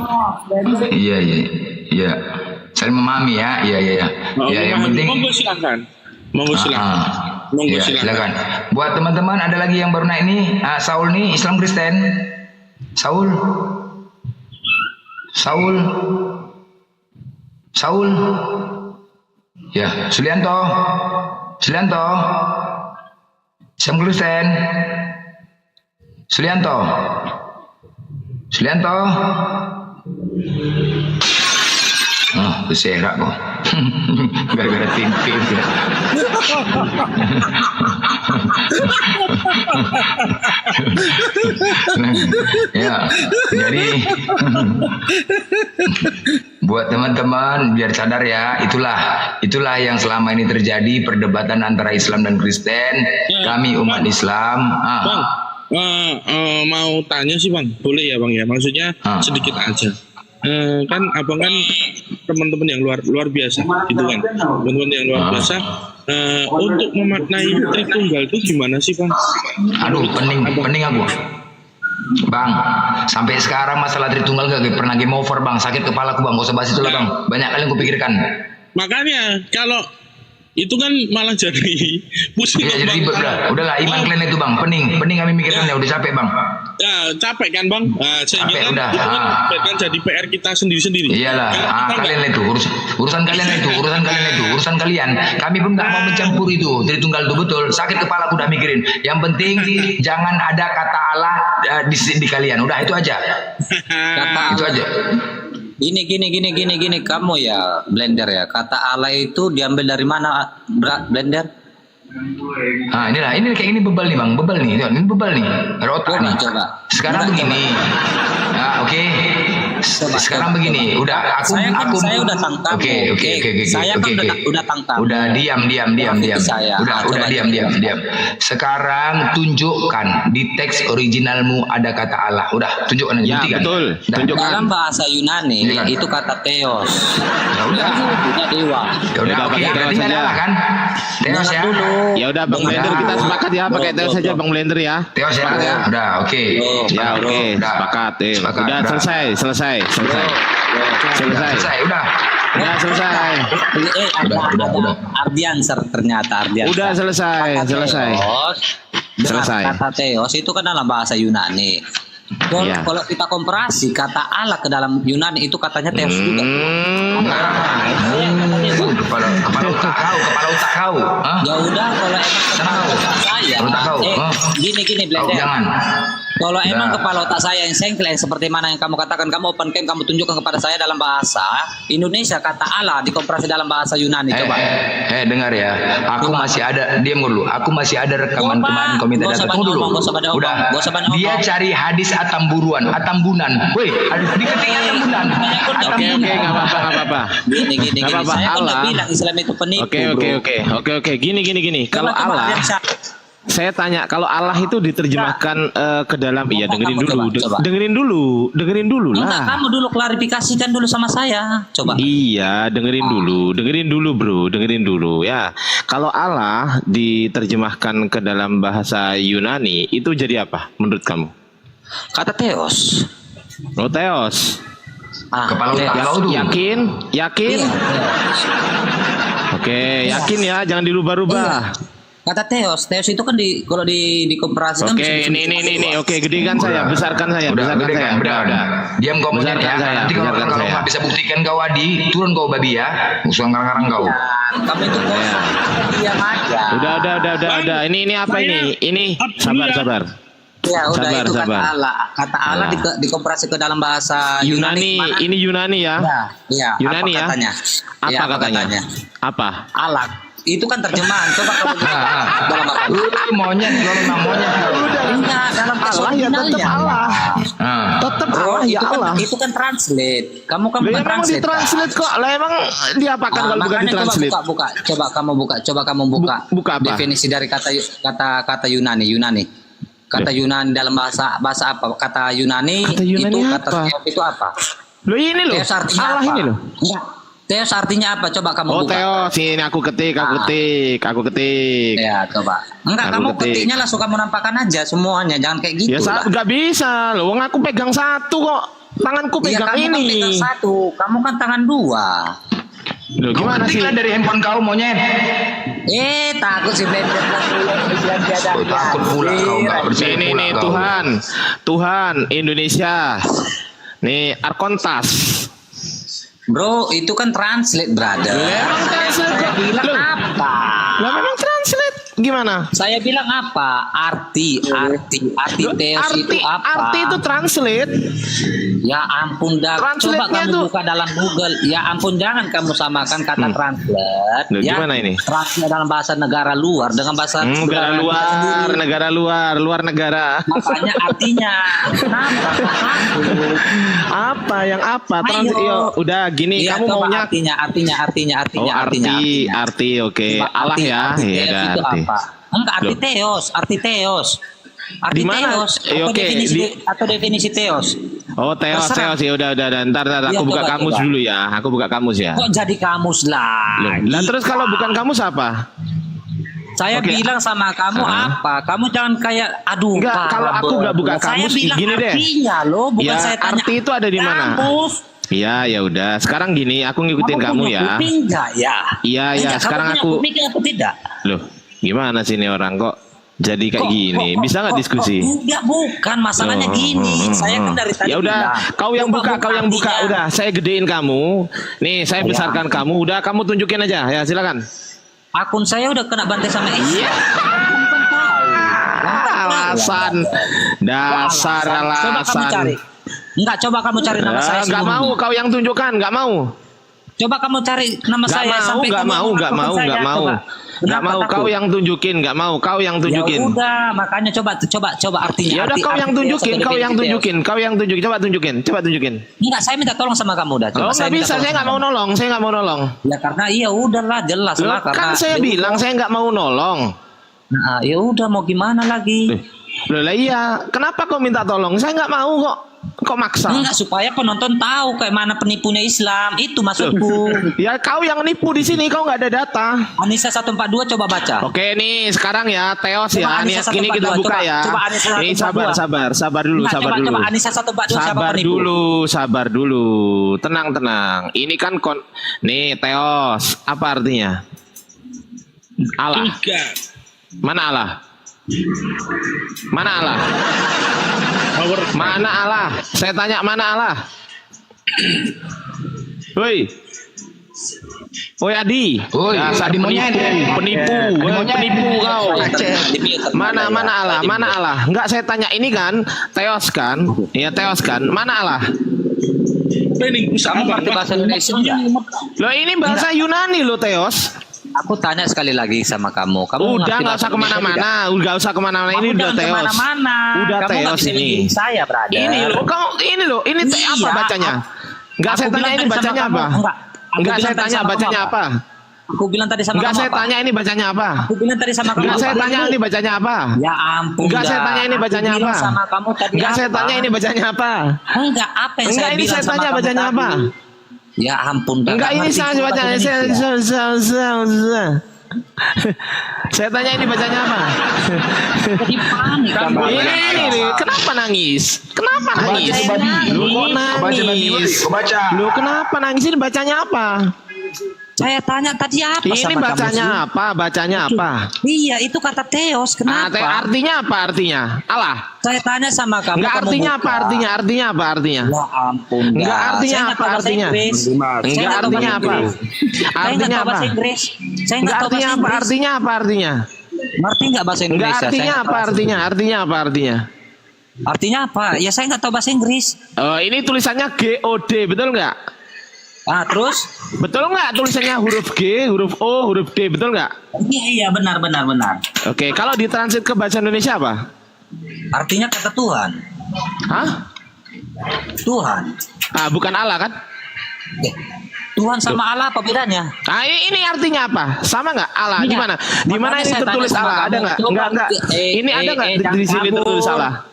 Iya. Saling memahami ya. Iya. Yang penting.
Monggo silakan.
Silakan. Buat teman-teman ada lagi yang baru naik nih. Saul nih Islam Kristen. Saul. Ya, Sulianto. Islam Kristen. Sulianto. Berserak kok. Gara-gara tempe. Ya, jadi buat teman-teman biar sadar ya, itulah yang selama ini terjadi perdebatan antara Islam dan Kristen. Kami umat Islam.
Bang, mau tanya sih Bang, boleh ya Bang ya? Maksudnya sedikit aja. Kan abang kan teman-teman yang luar biasa gitu kan, teman-teman yang luar biasa. Untuk memaknai Tritunggal itu gimana sih Bang?
Aduh, pening aku Bang, sampai sekarang masalah Tritunggal gak pernah game over Bang. Sakit kepala aku Bang, gak usah bahas itu lah Bang. Banyak kali yang kupikirkan.
Makanya kalau itu kan malah jadi pusing.
Iya, jadi ribet udahlah iman kalian itu bang, pening kami mikirkan ya udah capek bang.
Ya capek kan bang, sehingga
capek,
kan
udah.
itu kan jadi PR kita sendiri-sendiri.
Iyalah, kalian itu urusan kalian itu urusan kalian. Kami pun nggak mau mencampur itu. Jadi tunggal itu betul. Sakit kepala aku udah mikirin. Yang penting jangan ada kata Allah di kalian. Udah itu aja. Itu aja.
Gini, kamu ya Blender ya. Kata Allah itu diambil dari mana, Blender?
Ini kayak ini bebal nih bang, ini bebal nih, ada otak nih.
Coba.
Sekarang begini, oke. Sekarang begini, udah
saya udah tangkap.
Oke.
Saya kan udah tangkap.
Udah diam. Udah diam. Sekarang tunjukkan di teks originalmu ada kata Allah. Udah tunjukkan aja.
Ya betul. Tunjukkan.
Dalam bahasa Yunani itu kata Theos.
Ya udah.
Dewa.
Ya udah oke. Berarti ada Allah kan? Theos ya.
Ya udah Bang Blender kita sepakat ya pakai Theos saja Bang Blender ya.
Theos ya. Udah oke.
Ya oke. Sepakat. Udah selesai.
Udah
selesai. Ada Ardianser ternyata.
Udah selesai.
Kata Theos itu kan dalam bahasa Yunani. Kalau kita komparasi kata Allah ke dalam Yunani itu katanya Theos juga.
Kepala otak kau.
Ya udah kalau emang kepala otak saya. Gini Blender.
Jangan.
Kalau emang kepala otak saya yang sengklek seperti mana yang kamu katakan, kamu open cam, kamu tunjukkan kepada saya dalam bahasa Indonesia kata Allah dikomparasi dalam bahasa Yunani. Coba.
Dengar ya. Aku masih ada, diam dulu. Aku masih ada rekaman kemarin kau minta data. Tunggu dulu. Udah. Dia cari hadis Atambunan. Woi, di ketinggian Atambunan.
Oke, enggak apa-apa.
Gini. Saya kan udah bilang Islam itu penipu.
Oke. Gini. Kalau Allah, saya tanya, kalau Allah itu diterjemahkan ke dalam, dengerin dulu lah.
Enggak, kamu dulu klarifikasikan dulu sama saya. Coba.
Iya, dengerin dulu bro, dengerin dulu ya. Kalau Allah diterjemahkan ke dalam bahasa Yunani itu jadi apa menurut kamu?
Kata Theos.
Oh Theos.
Kepala otak kau tuh.
Yakin?
Iya.
Oke, yakin ya, jangan dirubah-rubah.
Kata Theos itu kan kalau dikomparasikan.
Oke, ini. Oke, gedekan saya, besarkan saya.
Udah. Diam kau monyet ya. Nanti kalau nggak bisa buktikan kau Adi, turun kau babi ya. Musuh ngarang-ngarang kau.
Kamu itu diam aja.
Udah. Ini apa ini? Ini sabar.
Ya udah itu kata Allah dikomparasi ke dalam bahasa
Yunani. Ini Yunani ya?
Iya.
Yunani ya?
Apa katanya?
Apa?
Allah. Itu kan terjemahan. Coba kamu dalam apa?
Monyet.
Enggak, dalam
Allah ya tetap Allah. Tetap Allah ya Allah.
Itu kan translate. Kamu kan bukan
translate. Translate kok. Lah emang diapakan kalau bukan ditranslate?
Buka. Coba kamu buka.
Buka apa?
Definisi dari kata Yunani. Kata Yunani dalam bahasa apa? Kata Yunani itu kata Theos itu apa?
Loh ini loh.
Theos artinya
Allah
apa?
Ini loh.
Enggak. Theos artinya apa? Coba kamu buka.
Theos ini aku ketik.
Ya, coba. Enggak, kamu ketiknya langsung kamu nampakkan aja semuanya. Jangan kayak gitu.
Ya enggak bisa loh. Aku pegang satu kok. Tanganku pegang ini.
Kamu kan pegang satu. Kamu kan tangan dua.
Loh, gimana sih?
Dari handphone kau monyet.
Takut si Blender.
Takut pula kau enggak percaya pula.
Nih Tuhan Indonesia. Nih Arkontas.
Bro, itu kan translate, brother.
Memang translate.
Saya bilang apa?
Lah memang translate. Gimana?
Saya bilang apa? Arti Theos itu apa?
Arti itu translate.
Ya ampun dah. Coba kamu buka dalam Google. Ya ampun, jangan kamu samakan kata translate.
Gimana ini?
Translate dalam bahasa negara luar dengan bahasa
negara luar.
Makanya artinya. Kenapa?
Apa yang apa? Udah gini
ya,
kamu maunya
arti.
Oke. Allah ya.
Iya, itu apa? Enggak, arti Theos. Arti Theos. Atau definisi Theos.
Oh, Theos ya udah. Ntar aku buka kamus dulu ya. Aku buka kamus ya.
Kok jadi kamus lah?
Lah terus kalau bukan kamus apa?
Saya bilang sama kamu apa? Kamu jangan kayak
enggak, kalau aku enggak buka kamus gini deh.
Artinya loh, bukan
ya,
saya tanya.
Arti itu ada di mana?
Iya, ya udah. Sekarang gini, aku ngikutin kamu ya.
Kuping enggak ya?
Iya, ya. Sekarang aku.
Kuping atau tidak?
Loh, gimana sih ini orang kok jadi kayak gini? Bisa nggak diskusi?
Enggak, bukan masalahnya gini. Saya kan dari tadi.
Ya udah, kau yang buka. Udah, saya gedein kamu. Nih, saya besarkan kamu. Udah, kamu tunjukin aja. Ya, silakan.
Akun saya udah kena bantai sama Islam.
Alasan, dasar alasan.
Coba kamu cari. Enggak, coba kamu cari nama saya.
Enggak mau, kau yang tunjukkan, enggak mau.
Coba kamu cari nama saya.
Enggak mau, kau yang tunjukin, enggak mau, kau yang tunjukin.
Ya udah, makanya coba artinya.
Ya udah, kau yang tunjukin, coba tunjukin.
Enggak, saya minta tolong sama kamu dah.
Oh, enggak bisa, saya enggak mau nolong,
Ya karena iya udahlah, jelas lah.
Kan saya bilang saya enggak mau nolong.
Nah, ya udah mau gimana lagi?
Loh lah iya, kenapa kau minta tolong? Saya enggak mau kok. Kok maksa?
Enggak, supaya penonton tahu kayak mana penipunya Islam. Itu maksudku.
Ya kau yang nipu di sini, kau nggak ada data.
Anissa 142 coba baca.
Oke nih, sekarang ya Teos ya. Ini kita buka ya.
Coba Anissa 142.
Ini sabar dulu.
Coba Anissa 142 siapa penipu?
Sabar dulu. Tenang. Ini kan nih Teos, apa artinya? Allah. Mana Allah? Mana Allah? Mana Allah? Saya tanya mana Allah? Woi Adi.
Adi
Penipu kau. Mana Allah? Mana Allah? Enggak, saya tanya ini kan Teos kan? Iya Teos kan? Mana Allah?
Kamu ngerti bahasa Indonesia enggak?
Loh ini bahasa Yunani loh Teos.
Aku tanya sekali lagi sama kamu.
Udah nggak usah kemana-mana. Ini udah Teos. Udah Teos ini.
Saya berada.
Ini loh. Ini apa bacanya? Enggak, saya tanya ini bacanya apa? Enggak, saya tanya bacanya apa?
Aku bilang tadi sama kamu.
Enggak, saya tanya ini bacanya apa?
Aku bilang tadi sama kamu.
Enggak, saya tanya ini bacanya apa?
Ya ampun.
Enggak, saya tanya ini bacanya apa?
Sama kamu tadi.
Enggak, saya tanya ini bacanya apa?
Enggak, apa yang saya bilang sama kamu? Enggak,
ini saya tanya bacanya apa?
Ya ampun.
Enggak, ini saya bacanya. Saya tanya ini bacanya apa? Ini kenapa nangis? Lu kok nangis? Lu kenapa nangis? Ini bacanya apa?
Saya tanya tadi apa
ini
sama
bacanya
kamu?
Bacanya apa?
Iya, itu kata Teos. Kenapa?
Artinya apa artinya? Allah.
Saya tanya sama kamu.
Enggak, artinya apa artinya? Artinya apa artinya?
Ya ampun.
Enggak, artinya apa artinya? Enggak, artinya apa? Artinya apa? Enggak, artinya apa? Artinya apa artinya?
Ngerti enggak bahasa Indonesia?
Enggak, artinya apa artinya? Artinya apa artinya?
Artinya apa? Ya saya enggak tahu bahasa Inggris.
Oh, ini tulisannya GOD, betul enggak?
Ah, terus?
Betul nggak tulisannya huruf G, huruf O, huruf D, betul nggak?
Iya, benar.
Oke, kalau ditranslate ke bahasa Indonesia apa?
Artinya kata Tuhan.
Hah?
Tuhan.
Bukan Allah kan?
Tuhan sama Allah apa bedanya?
Ini artinya apa? Sama nggak Allah? Di mana? Di mana ini tertulis Allah? Ada nggak? Enggak. Ini ada nggak di sini tertulis Allah?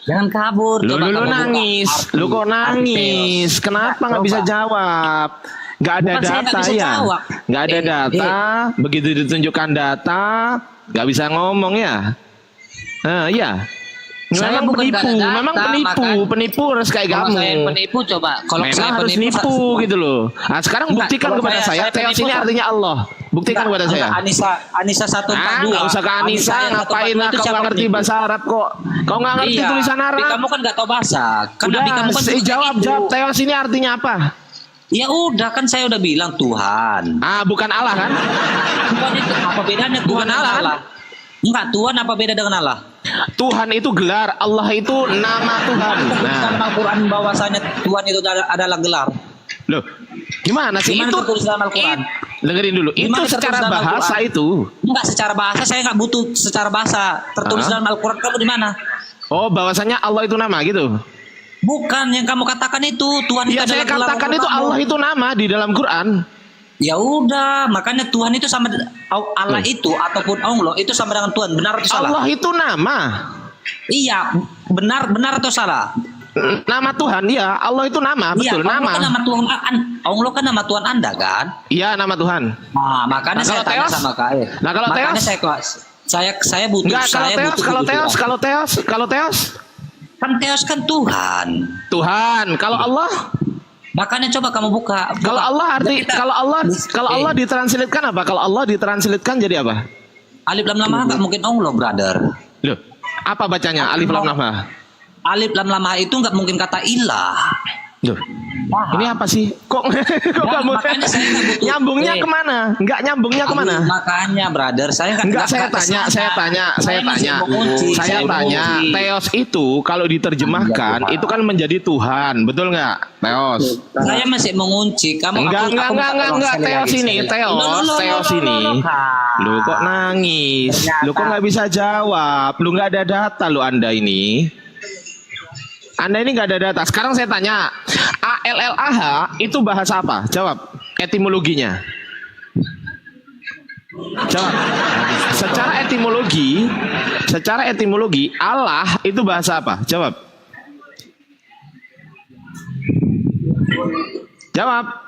Jangan kabur.
Lu nangis. Lu kok nangis? Kenapa nggak bisa jawab? Nggak ada data ya? Nggak ada data. Begitu ditunjukkan data, nggak bisa ngomong ya? Iya. Memang penipu harus kayak kamu.
Saya penipu coba. Kalau
memang
saya
harus nipu gitu loh. Nah, sekarang buktikan kepada saya. Teos ini artinya Allah. Buktikan kepada saya.
Anissa 142.
Nggak usah ke Anissa. Ngapain lah? Kau nggak ngerti bahasa Arab kok. Kau nggak ngerti tulisan Arab.
Kamu kan nggak tahu bahasa.
Udah, jawab. Teos ini artinya apa?
Ya udah kan saya udah bilang Tuhan.
Bukan Allah kan?
Tuhan itu apa bedanya? Tuhan Allah kan? Enggak, Tuhan apa beda dengan Allah?
Tuhan itu gelar, Allah itu nama Tuhan.
Dalam Al-Quran bahwasanya Tuhan itu adalah gelar.
Loh, gimana sih itu?
Tertulis dalam Al-Quran.
Dengerin dulu. Itu secara bahasa itu.
Enggak, secara bahasa saya nggak butuh secara bahasa. Tertulis dalam Al-Quran kamu di mana?
Oh, bahwasanya Allah itu nama gitu.
Bukan yang kamu katakan itu Tuhan itu
adalah gelar. Saya katakan itu Allah itu nama di dalam Quran.
Ya udah, makanya Tuhan itu sama Allah itu ataupun Allah itu sama dengan Tuhan, benar atau salah?
Allah itu nama.
Iya, benar atau salah?
Nama Tuhan, ya. Allah itu nama, betul,
Allah
nama.
Kan nama Tuhan, Allah kan nama Tuhan Anda kan?
Iya, nama Tuhan.
Nah, makanya saya tanya sama Kak.
Nah, kalau Teos,
saya butuh. Enggak,
kalau Teos.
Kan Teos kan Tuhan.
Tuhan, kalau Allah?
Makanya coba kamu buka.
Kalau Allah kalau Allah ditranslatekan apa? Kalau Allah ditranslatekan jadi apa?
Alif lam lam ha nggak mungkin Allah, brother.
Loh, apa bacanya? Alif lam lam ha.
Alif lam lam ha itu nggak mungkin kata ilah.
Loh, ini apa sih? Kok kamu nyambungnya kemana? Enggak nyambungnya kemana?
Makanya, brother, saya
tanya. Theos itu kalau diterjemahkan itu kan menjadi Tuhan, betul nggak? Theos.
Saya masih mengunci. Kamu
enggak. Theos ini. Lu kok nangis? Lu kok nggak bisa jawab? Lu nggak ada data lu Anda ini. Anda ini nggak ada data. Sekarang saya tanya, ALLAH itu bahasa apa? Jawab. Etimologinya. Jawab. Secara etimologi, Allah itu bahasa apa? Jawab. Jawab.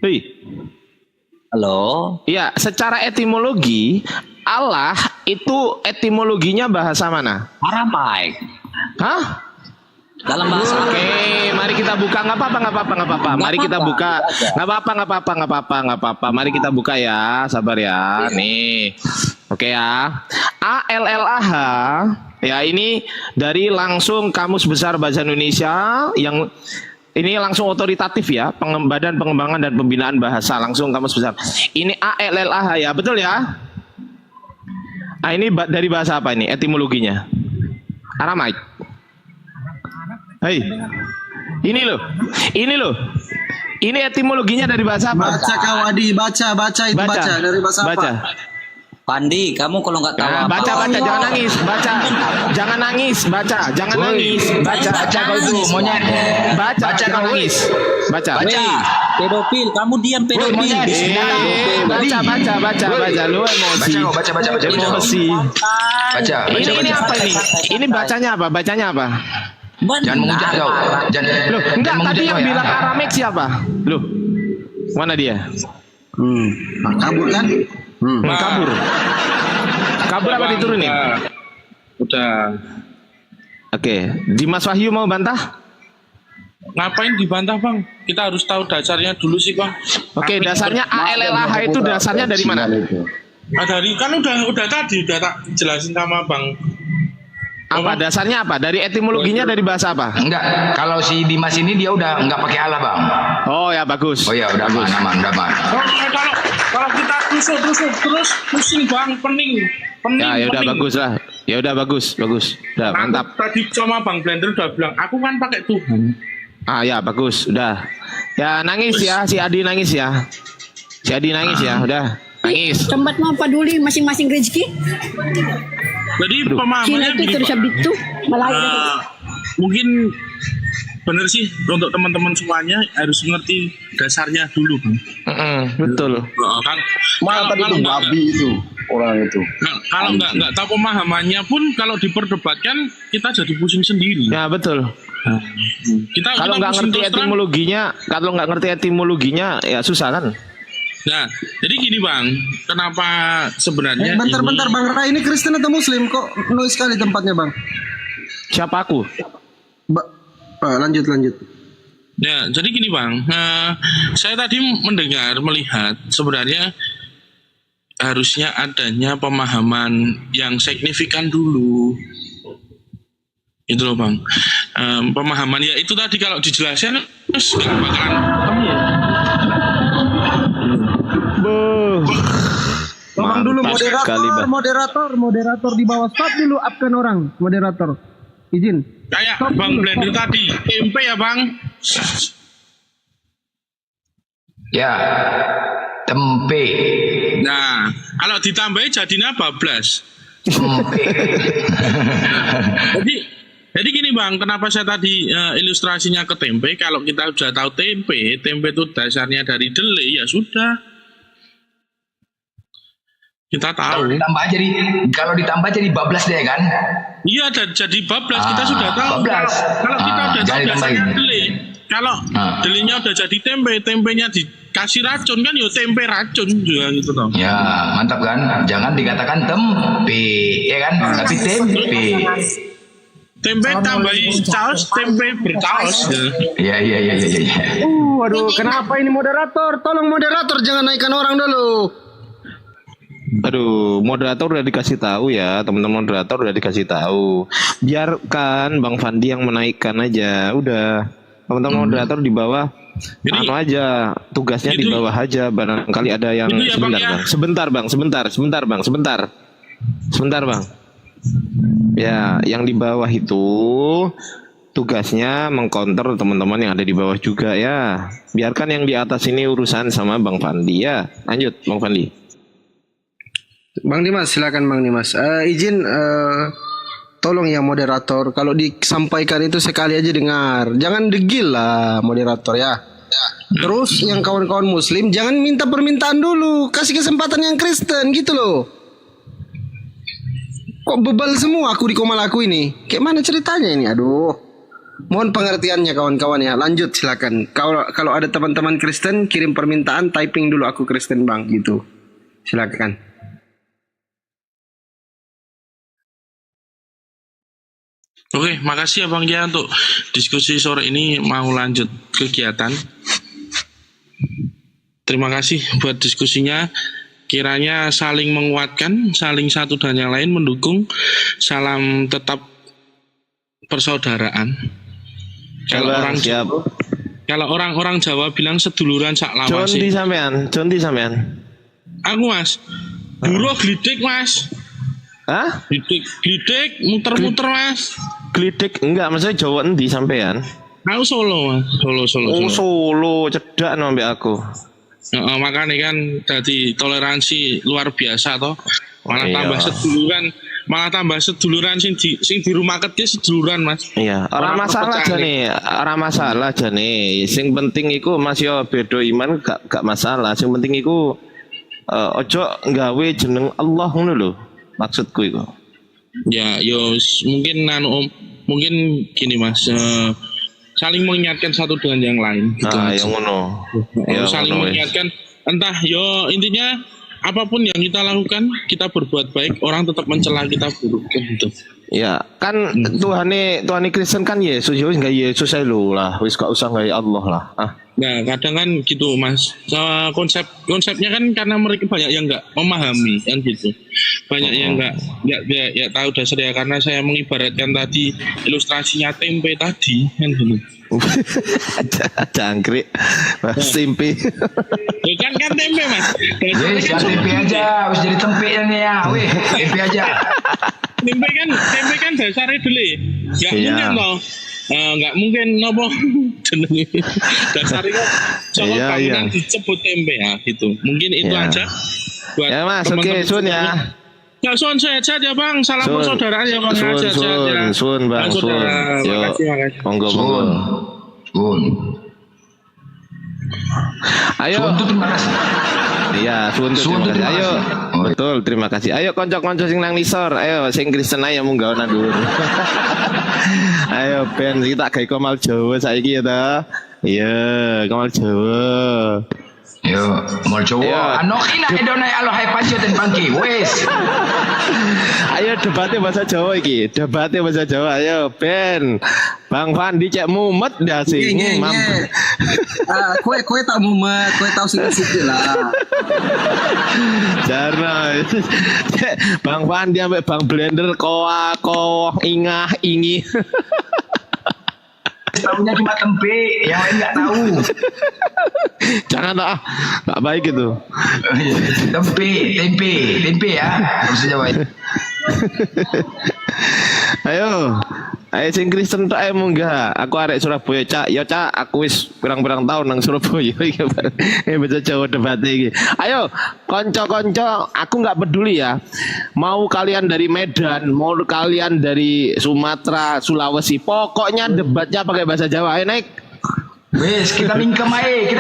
Hei.
Halo.
Iya, secara etimologi, Allah itu etimologinya bahasa mana?
Aramaik.
Hah?
Dalam bahasa.
Oke, mari kita buka. Nggak apa-apa. Mari kita buka. Nggak apa-apa. Mari kita buka ya, sabar ya. Nih, oke ya. ALLAH. Ya ini dari langsung Kamus Besar Bahasa Indonesia yang ini langsung otoritatif ya, Badan Pengembangan dan Pembinaan Bahasa, langsung Kamus Besar. Ini ALLAH ya, betul ya? Ah ini dari bahasa apa ini? Etimologinya? Aramaik. Hei, ini loh. Ini etimologinya dari bahasa apa?
Baca Kawadi, baca dari bahasa apa?
Pandi, kamu kalau nggak tahu
baca, jangan nangis, baca,
pedofil, kamu diam pedofil.
Baca, lu emosi. Baca. Ini apa ini? Ini bacanya apa?
Jangan menghujat kau.
Loh, enggak, tadi yang bilang Aramek siapa? Loh, mana dia?
Kabur kan?
Kabur apa diturunin?
Udah.
Oke, Dimas Wahyu mau bantah?
Ngapain dibantah bang? Kita harus tahu dasarnya dulu sih bang.
Oke, dasarnya ALLAH itu dasarnya dari mana?
Dari kan udah tadi udah tak jelasin sama bang.
Apa dasarnya apa? Dari etimologinya dari bahasa apa?
Enggak, kalau si Dimas ini dia udah enggak pakai Allah bang.
Oh ya bagus.
Oh ya udah aman.
Kalau kita tusuk terus pusing bang, pening.
Ya udah bagus lah. Ya udah bagus. Udah mantap.
Tadi sama Bang Blender udah bilang, aku kan pakai Tuhan.
Ah ya bagus, udah. Ya nangis ya, si Adi nangis ya. Udah. Nangis.
Tempat mau peduli masing-masing rezeki.
Jadi pemahamannya
gini,
mungkin benar sih untuk teman-teman semuanya harus mengerti dasarnya dulu bang.
Betul.
Mana tadi itu babi itu orang itu.
Kalau nggak tahu pemahamannya pun kalau diperdebatkan kita jadi pusing sendiri.
Ya betul. Kalau nggak ngerti etimologinya, ya susah kan.
Nah, jadi gini bang, kenapa sebenarnya?
Bentar, Bang Rai ini Kristen atau Muslim? Kok noise sekali tempatnya bang?
Siapa aku?
Lanjut.
Ya, jadi gini bang, saya tadi melihat sebenarnya harusnya adanya pemahaman yang signifikan dulu. Itu loh bang, pemahaman ya itu tadi kalau dijelaskan terus nggak bakalan ketemu.
Tolong dulu moderator di bawah, stop dulu, upkan orang moderator. Izin.
Kayak Bang Blender tadi, tempe ya bang?
Ya, tempe.
Nah, kalau ditambahin jadinya bablas. Jadi gini bang, kenapa saya tadi ilustrasinya ke tempe? Kalau kita sudah tahu tempe itu dasarnya dari delay, ya sudah. Kita tahu.
Kalau ditambah jadi bablas deh kan?
Iya, jadi bablas. Kita sudah tahu.
Bablas.
Kalau kita udah tahu dasarnya delay. Kalau delaynya udah jadi tempenya dikasih racun kan, ya tempe racun juga gitu toh.
Ya, mantap kan? Jangan dikatakan tempe, ya kan? Tapi tempe.
Tempe tambahin saus, tempe bersaus.
Iya.
Waduh, kenapa ini moderator? Tolong moderator jangan naikkan orang dulu.
Aduh, moderator udah dikasih tahu ya, teman-teman moderator udah dikasih tahu. Biarkan Bang Fandi yang menaikkan aja, udah. Teman-teman moderator di bawah, anu aja, tugasnya di bawah aja. Barangkali ada yang sebentar bang. Ya, yang di bawah itu tugasnya mengcounter teman-teman yang ada di bawah juga ya. Biarkan yang di atas ini urusan sama Bang Fandi ya. Lanjut, Bang Fandi.
Bang Dimas, silakan Bang Dimas. Izin tolong ya moderator, kalau disampaikan itu sekali aja dengar. Jangan degil lah moderator ya. Terus yang kawan-kawan muslim jangan minta permintaan dulu, kasih kesempatan yang Kristen gitu loh. Kok bebal semua aku di komal aku ini? Kayak mana ceritanya ini? Aduh. Mohon pengertiannya kawan-kawan ya. Lanjut silakan. Kalau ada teman-teman Kristen kirim permintaan, typing dulu aku Kristen Bang gitu. Silakan.
Oke, makasih ya Bang Gia untuk diskusi sore ini. Mau lanjut kegiatan. Terima kasih buat diskusinya. Kiranya saling menguatkan, saling satu dan yang lain mendukung. Salam tetap persaudaraan. Kalau orang-orang Jawa bilang seduluran sak lawas.
Jonti sampean.
Aku Mas. Buruh glidik Mas.
Hah?
Glidik muter-muter Mas.
Glidik enggak, maksudnya Jawa endi sampean?
Aku Solo Mas. Solo.
Solo cedak nombek aku.
Makanya kan tadi toleransi luar biasa toh, malah tambah seduluran sing di rumah kerja seduluran Mas.
Iya, orang masalah jane. Sing penting iku Mas yo beda iman gak masalah. Sing penting iku ojo nggawe jeneng Allah ngono lho. Maksudku iku.
Ya, yo mungkin gini Mas. Saling mengingatkan satu dengan yang lain gitu.
Yang ngono.
Saling mengingatkan, entah yo intinya apapun yang kita lakukan, kita berbuat baik, orang tetap mencela kita buruk gitu.
Ya, kan Tuhane Kristen kan Yesus, yo enggak Yesus ae lho lah, wis gak usah enggak Allah lah.
Nah, kadang kan gitu Mas. Konsepnya kan karena mereka banyak yang enggak memahami kan gitu. Banyak yang enggak tahu dasarnya, karena saya mengibaratkan tadi ilustrasinya tempe tadi kan gitu.
Jangkrik simpi.
Kan tempe Mas.
Wes tempe aja, harus jadi tempe ya. Weh, tempe aja.
Tempe kan dasarnya dulu. Enggak mungkin loh. Enggak mungkin nopo jenenge. Dasarnya coba bangunan disebut tempe ya gitu. Mungkin itu aja buat
ya Mas. Oke, sun ya.
Ya sun sehat ya Bang. Salam persaudaraan ya Bang.
Sun Bang.
Makasih.
Monggo.
Sun.
Ayo.
Terima kasih.
Iya, terima kasih. Ayo. Betul, terima kasih. Ayo konco-konco sing nang nisor. Ayo sing Kristen ayo munggah nang dhuwur. Ayo ben kita gawe komal Jawa saiki ya ta. Iya, komal Jawa.
Yo, komal Jawa. Anokina edonai alohai panjoten bangki. Wes.
Ayo debatnya bahasa Jawa iki. Debatnya bahasa Jawa. Ayo Ben. Bang Fandi cek mumet dah sih.
Kue tak mumet, kue tahu sedikit lah.
Jarno. Bang Fandi sampai Bang Blender koah ingah ingi.
Tahunya cuma tempe, yang lain nggak tahu.
Jangan nggak baik itu.
Tempe ya, harus jawab.
Ayo sing Kristen tak munggah. Aku arek Surabaya Cak. Ya Cak, aku wis pirang-pirang tahun nang Surabaya iki. Baca Jawa debat iki. Ayo konco-konco, aku nggak peduli ya. Mau kalian dari Medan, mau kalian dari Sumatera, Sulawesi, pokoknya debatnya pakai bahasa Jawa. Ayo naik.
Wes, kita mingkem ae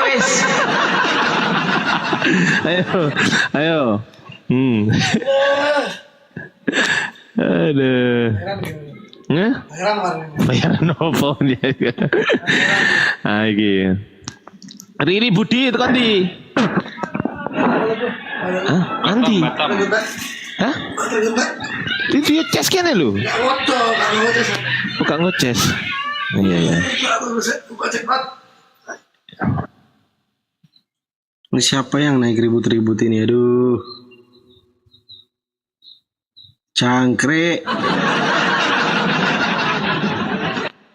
wes.
Ayo. Aduh. Bayaran nopo dia. Iki. Riri Budi itu kan di. Hah? Andi. Hah? Itu ya ces kene lho. Bukan ngoces. Iya.
Ini siapa yang naik ribut-ribut ini? Aduh. Cangkrik.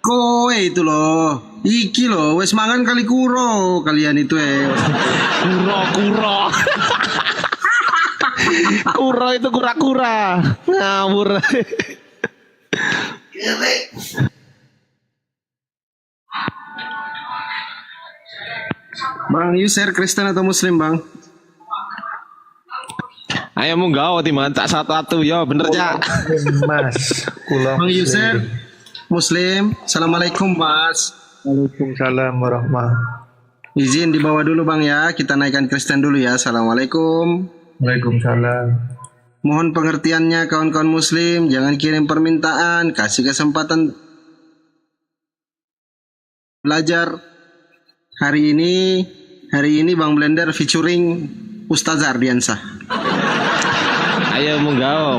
Kowe itu loh. Iki loh, wes mangan kali kuro kalian itu
Kuro. Kuro itu kura-kura. Ngawur.
Bang, you share Kristen atau Muslim, Bang?
Ayo munggah timan tak satu-satu ya bener ya.
Mas,
Bang Yusir Muslim. Assalamualaikum Mas.
Waalaikumsalam warahmatullahi.
Izin dibawa dulu Bang ya. Kita naikkan Kristen dulu ya. Assalamualaikum.
Waalaikumsalam.
Mohon pengertiannya kawan-kawan Muslim. Jangan kirim permintaan. Kasih kesempatan belajar. Hari ini Bang Blender featuring Ustaz Ardiansah.
Ayo munggah.